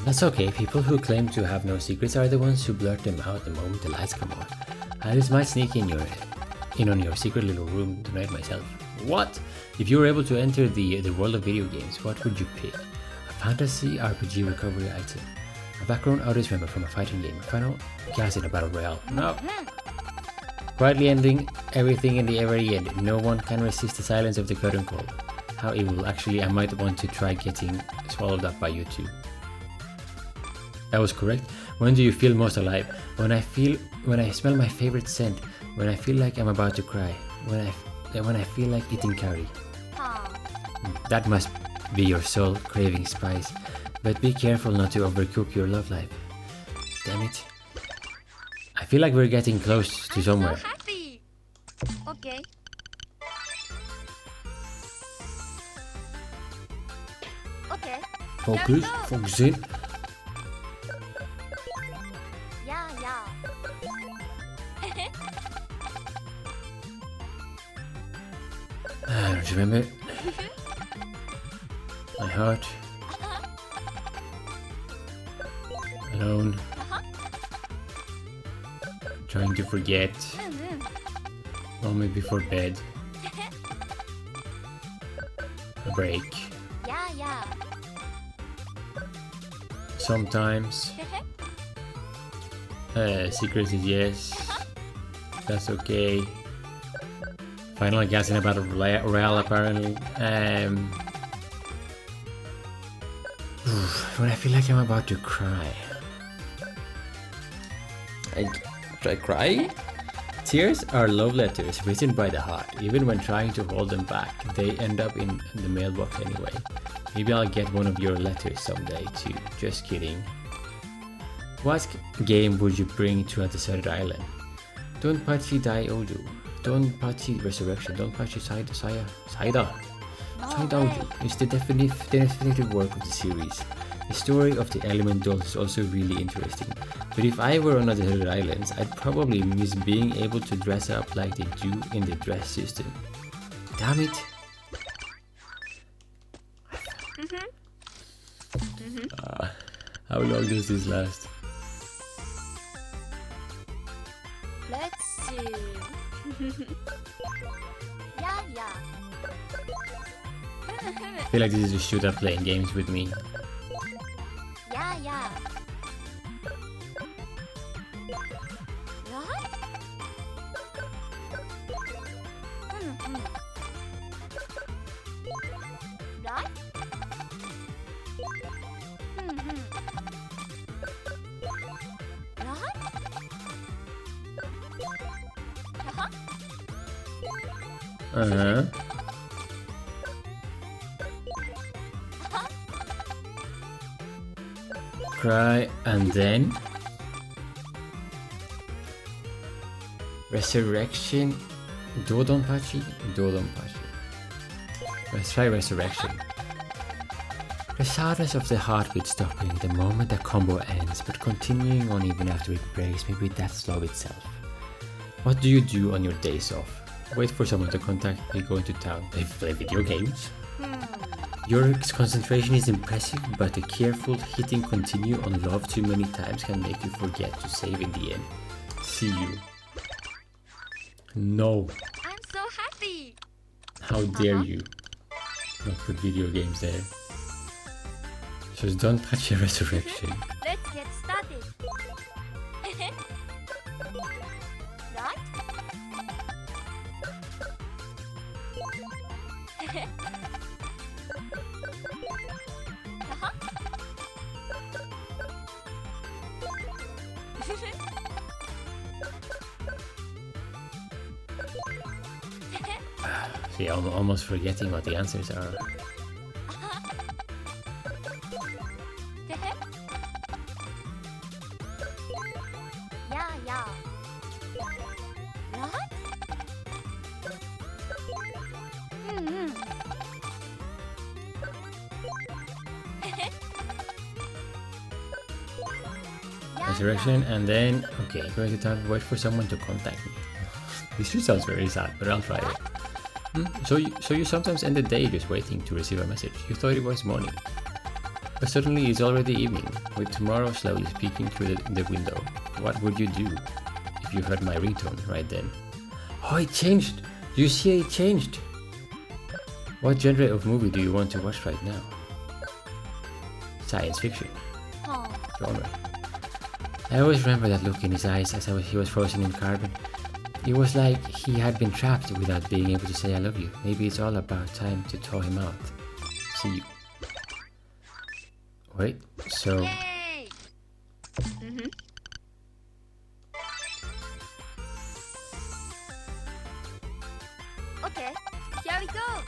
That's okay. People who claim to have no secrets are the ones who blurt them out the moment the lights come on. I just might sneak in on your secret little room tonight myself. What? If you were able to enter the world of video games, what would you pick? A fantasy RPG recovery item, a background audience member from a fighting game, a final gas in a battle royale. No. Quietly ending everything in the very end. No one can resist the silence of the curtain call. How evil. Actually, I might want to try getting swallowed up by you too. That was correct. When do you feel most alive? When I smell my favorite scent. When I feel like I'm about to cry. When I feel like eating curry. That must be your soul craving spice. But be careful not to overcook your love life. Damn it. I feel like we're getting close to somewhere. So happy. Okay. Okay. Focus. Focus in. Yeah. Don't you remember? My heart. Alone. Trying to forget. Moment before bed. A break. Yeah. Sometimes. Secret is yes. That's okay. Final gas in a battle royale apparently. When I feel like I'm about to cry. I cry? Tears are love letters written by the heart. Even when trying to hold them back, they end up in the mailbox anyway. Maybe I'll get one of your letters someday too. Just kidding. What game would you bring to a deserted island? Don't Pachi Dai Oju. Don't Pachi Resurrection. Don't Pachi Saida. Oju is the definitive work of the series. The story of the element dolls is also really interesting. But if I were on a deserted island, I'd probably miss being able to dress up like they do in the dress system. Damn it! How long does this last? Let's see. Yeah. I feel like this is a shooter playing games with me. Yeah. Right? Uh-huh. Cry and then Resurrection. Dodonpachi. Let's try Resurrection. The sadness of the heartbeat stopping the moment the combo ends, but continuing on even after it breaks, maybe that's love itself. What do you do on your days off? Wait for someone to contact me, go into town, play video games. Your concentration is impressive, but the careful hitting continue on love too many times can make you forget to save in the end. See you. No. I'm so happy. How dare you not put video games there. Just don't touch your Resurrection. Let's get started. Right? See, I'm almost forgetting what the answers are. Yeah, yeah. What? Resurrection, and then, okay, going to town, wait for someone to contact me. This just sounds very sad, but I'll try it. So you sometimes end the day just waiting to receive a message. You thought it was morning, but suddenly it's already evening, with tomorrow slowly peeking through the window. What would you do if you heard my ringtone right then? Oh, it changed! You see, it changed! What genre of movie do you want to watch right now? Science fiction. Genre. I always remember that look in his eyes as he was frozen in carbon. It was like he had been trapped without being able to say I love you. Maybe it's all about time to thaw him out. See you. Wait, so... Yay! Okay, here we go.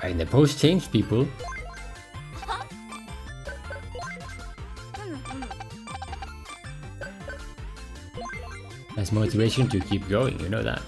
And the post changed, people. That's motivation to keep going, you know that.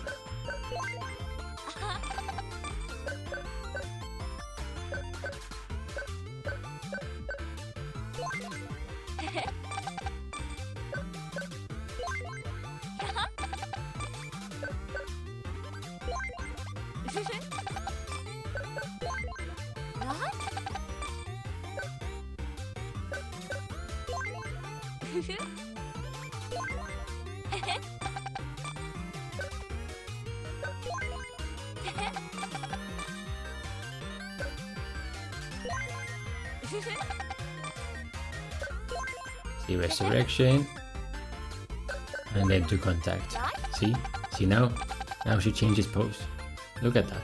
See Resurrection, and then to contact. See now she changes pose. Look at that.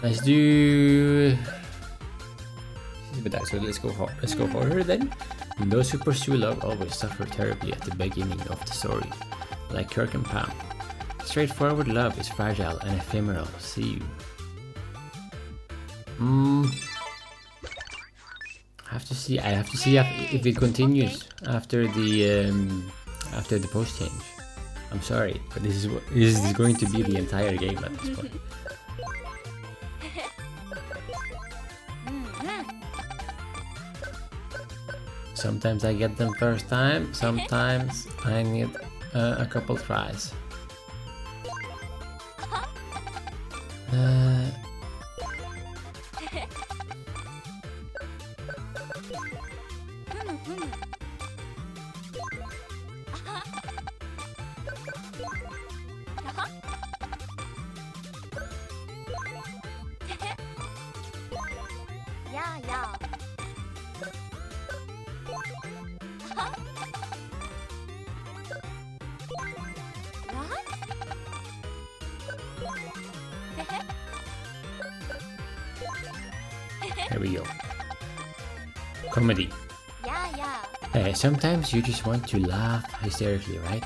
Let's do. So let's go for her then. Those who pursue love always suffer terribly at the beginning of the story, like Kirk and Pam. Straightforward love is fragile and ephemeral. See you. I have to see if it continues after the post change. I'm sorry, but this is going to be the entire game at this point. Sometimes I get them first time, sometimes I need a couple tries. Yeah. There we go. Comedy. Yeah. Sometimes you just want to laugh hysterically, right?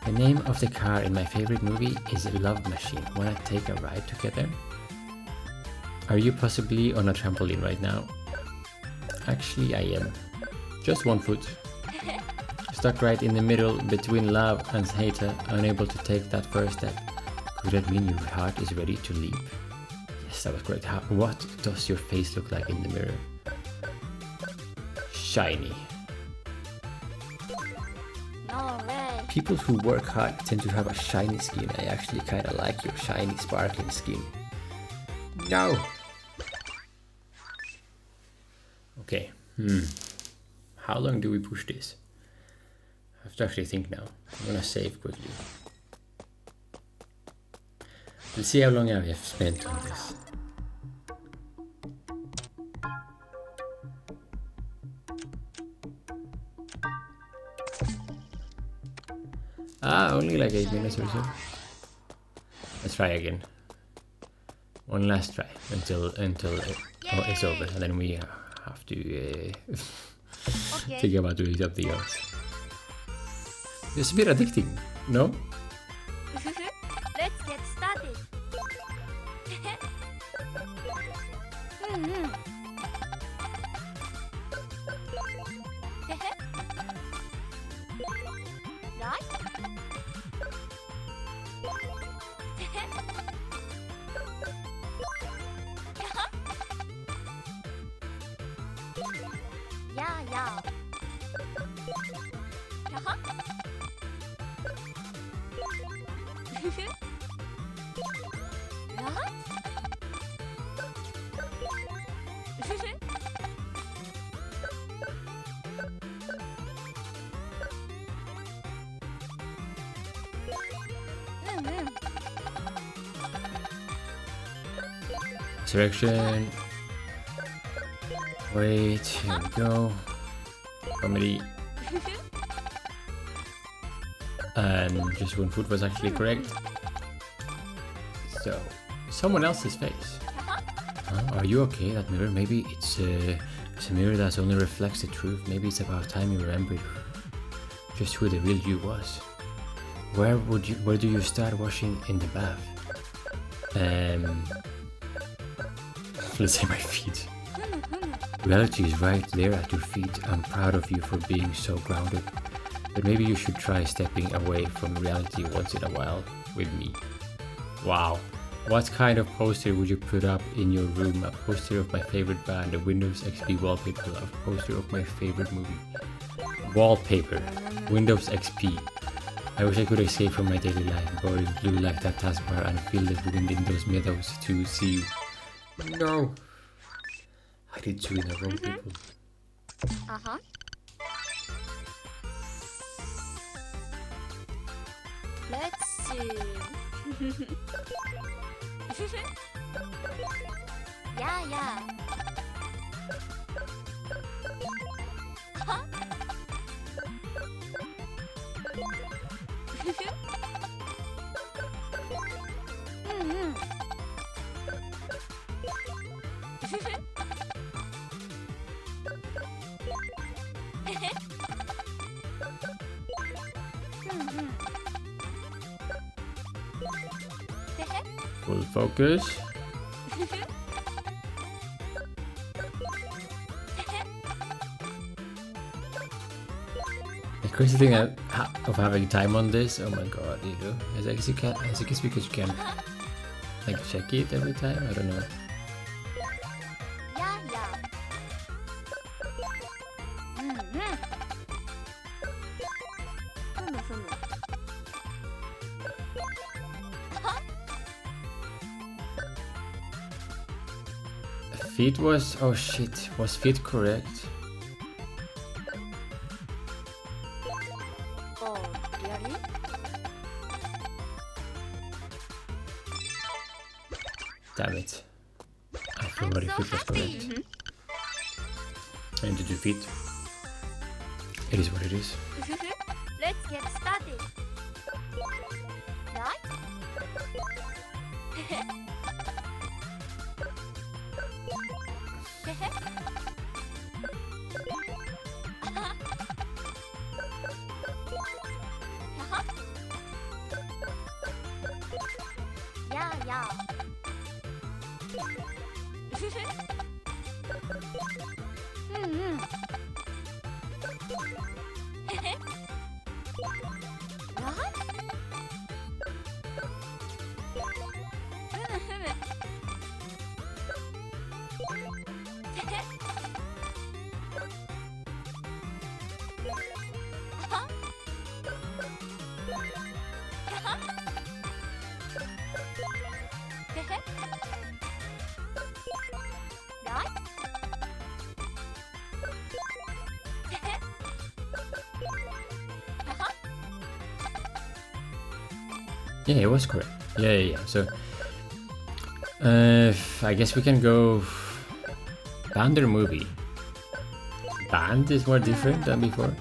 The name of the car in my favorite movie is Love Machine. Wanna take a ride together? Are you possibly on a trampoline right now? Actually, I am. Just one foot. Stuck right in the middle between love and hate, unable to take that first step. Could that mean your heart is ready to leap? Yes, that was correct. What does your face look like in the mirror? Shiny. No way. People who work hard tend to have a shiny skin. I actually kinda like your shiny, sparkling skin. No! Okay, how long do we push this? I have to actually think now. I'm gonna save quickly. Let's see how long I have spent on this. Only like 8 minutes or so. Let's try again. One last try until it's over, and then we have to think about doing something else. It's a bit addicting, no? Let's get started. Right? Yeah, yeah. Direction. Wait, here we go. Comedy. And just one foot was actually correct. So, someone else's face. Are you okay? That mirror? Maybe it's a mirror that only reflects the truth. Maybe it's about time you remembered just who the real you was. Where do you start washing in the bath? Let's say my feet. Reality is right there at your feet. I'm proud of you for being so grounded. But maybe you should try stepping away from reality once in a while with me. Wow. What kind of poster would you put up in your room? A poster of my favorite band, a Windows XP wallpaper, a poster of my favorite movie. Wallpaper. Windows XP. I wish I could escape from my daily life, boring blue like that taskbar, and feel the wind in those meadows to see you. No! I did two in a row, people. Uh-huh. Let's see. Yeah, yeah. Huh? Full focus. The crazy thing of having time on this, oh my god, you know, I guess because you can like check it every time, I don't know. Yeah, yeah. Feet was, oh shit, was feet correct? Oh, really? Damn it. I forgot if feet was correct. I need to do feet. It is what it is. Let's get started. Right? Yeah, yeah. What? Yeah, it was correct. Yeah. So, I guess we can go band or movie. Band is more different than before.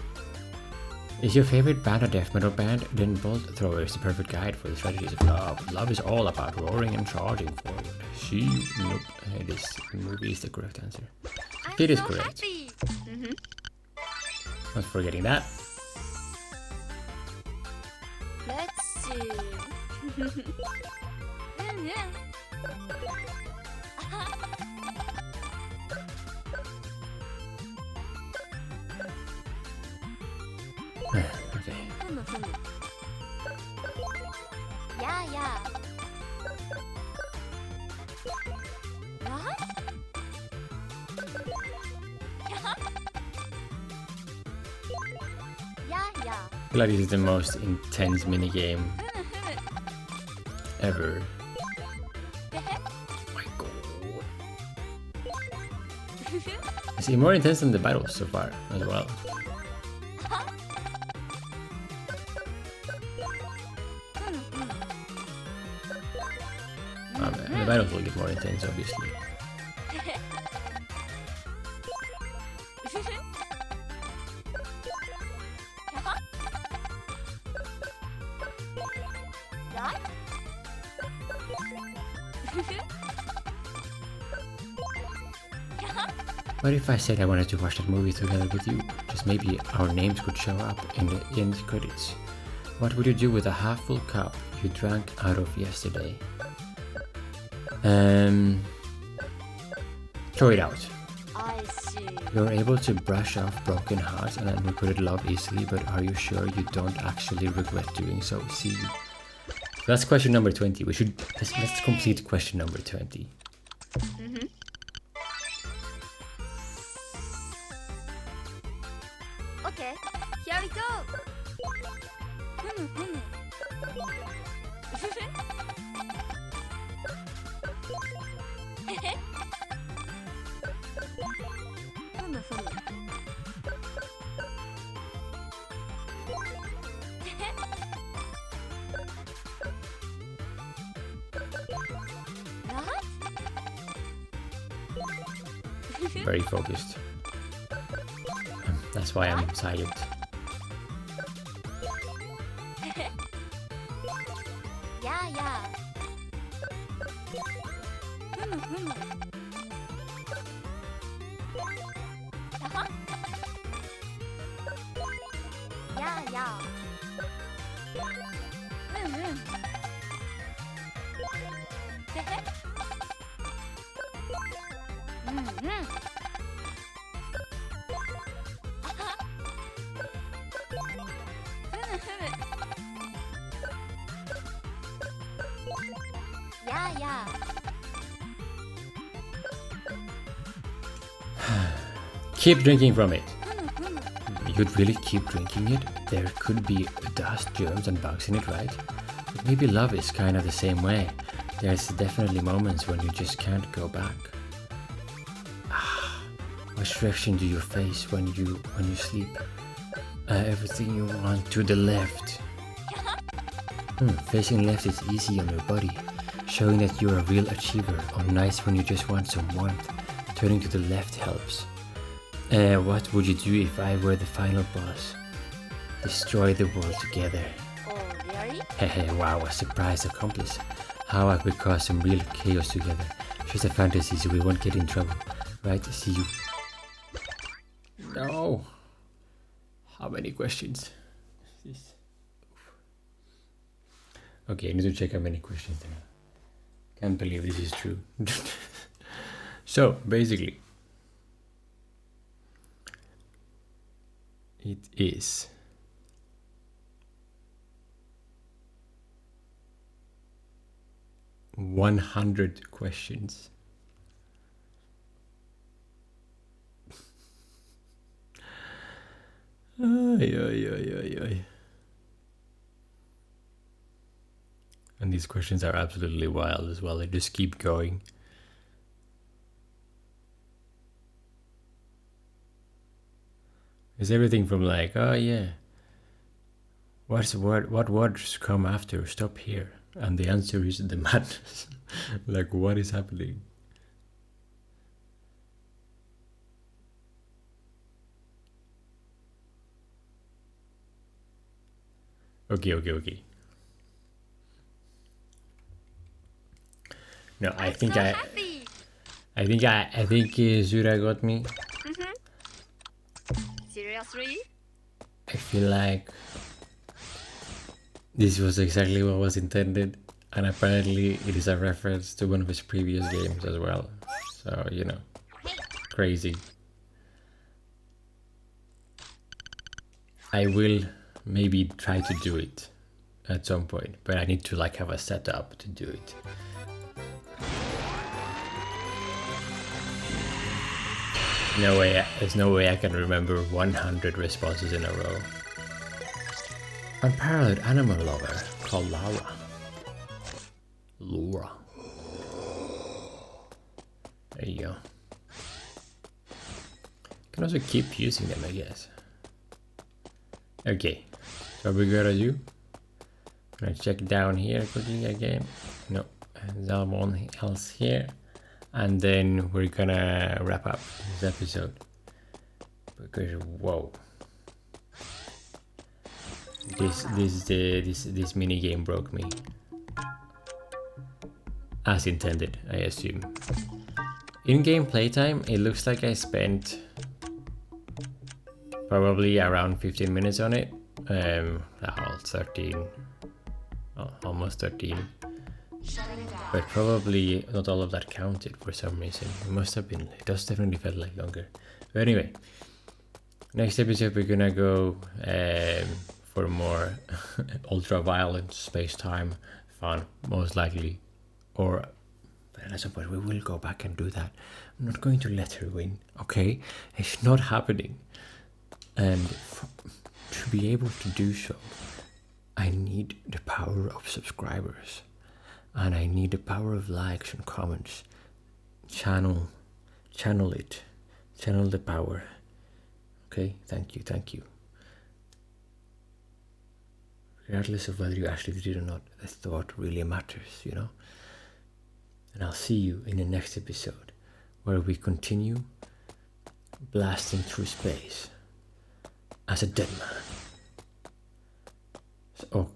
Is your favorite band a death metal band? Then Bolt Thrower is the perfect guide for the strategies of love. Love is all about roaring and charging forward. Nope. It is. The movie is the correct answer. It is correct. Not forgetting that. Let's see. Okay. Yeah. What? Yeah. I feel like this is the most intense minigame ever. Oh my god. I see more intense than the battles so far as well. The battles will get more intense, obviously. What if I said I wanted to watch that movie together with you? Just maybe our names could show up in the end credits. What would you do with a half-full cup you drank out of yesterday? Throw it out. I see. You're able to brush off broken hearts and unrequited love easily, but are you sure you don't actually regret doing so? See you. That's question number 20. Let's complete question number 20. Okay, here we go. Very focused. That's why I'm silent. Yeah. Yeah. Yeah. Keep drinking from it. You'd really keep drinking it? There could be dust, germs and bugs in it, right? But maybe love is kind of the same way. There's definitely moments when you just can't go back. What direction do you face when you sleep? Everything you want to the left. Facing left is easy on your body, showing that you're a real achiever, or nice when you just want some warmth. Turning to the left helps. What would you do if I were the final boss? Destroy the world together. Oh, really? Hehe, wow, a surprise accomplice. How I could cause some real chaos together. Just a fantasy so we won't get in trouble. Right, see you. No. How many questions? Okay, I need to check how many questions there are. Can't believe this is true. So, basically, it is 100 questions. Ay. And these questions are absolutely wild as well. They just keep going. It's everything from like, oh yeah, What words come after stop here? And the answer is the madness. Like, what is happening? Okay. No, I think Suda got me. Seriously? I feel like this was exactly what was intended, and apparently it is a reference to one of his previous games as well. So, you know, crazy. I will maybe try to do it at some point, but I need to like have a setup to do it. No way, there's no way I can remember 100 responses in a row. Unparalleled animal lover called Laura. There you go. Can also keep using them, I guess. Okay, so we gotta do. I'm gonna check down here quickly again. No, there's one else here. And then we're gonna wrap up this episode. Because whoa. This mini game broke me. As intended, I assume. In-game playtime, it looks like I spent probably around 15 minutes on it. 13, almost 13. But probably not all of that counted for some reason. It must have been, it does definitely felt like longer. But anyway, next episode we're gonna go for more ultra-violent space-time fun, most likely. Or at some point we will go back and do that. I'm not going to let her win, okay? It's not happening. And to be able to do so, I need the power of subscribers. And I need the power of likes and comments. Channel it. Channel the power. Okay, thank you. Regardless of whether you actually did it or not, the thought really matters, you know? And I'll see you in the next episode, where we continue blasting through space as a dead man.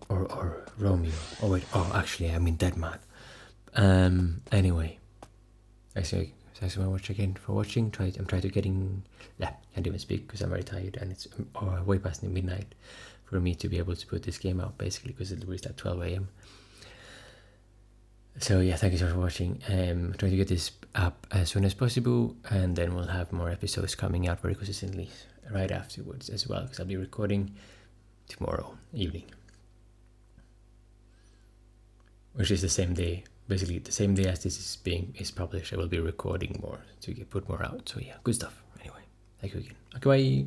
Or Romeo. Oh wait, actually I mean dead man. Anyway. Thanks so much again for watching. I'm trying to can't even speak because I'm very tired and it's way past midnight for me to be able to put this game out, basically, because it released at 12 AM. So yeah, thank you so much for watching. I'm trying to get this up as soon as possible, and then we'll have more episodes coming out very consistently right afterwards as well, because I'll be recording tomorrow evening, which is the same day, basically the same day as this is published. I will be recording more to put more out. So yeah, good stuff. Anyway, thank you again. Okay, bye.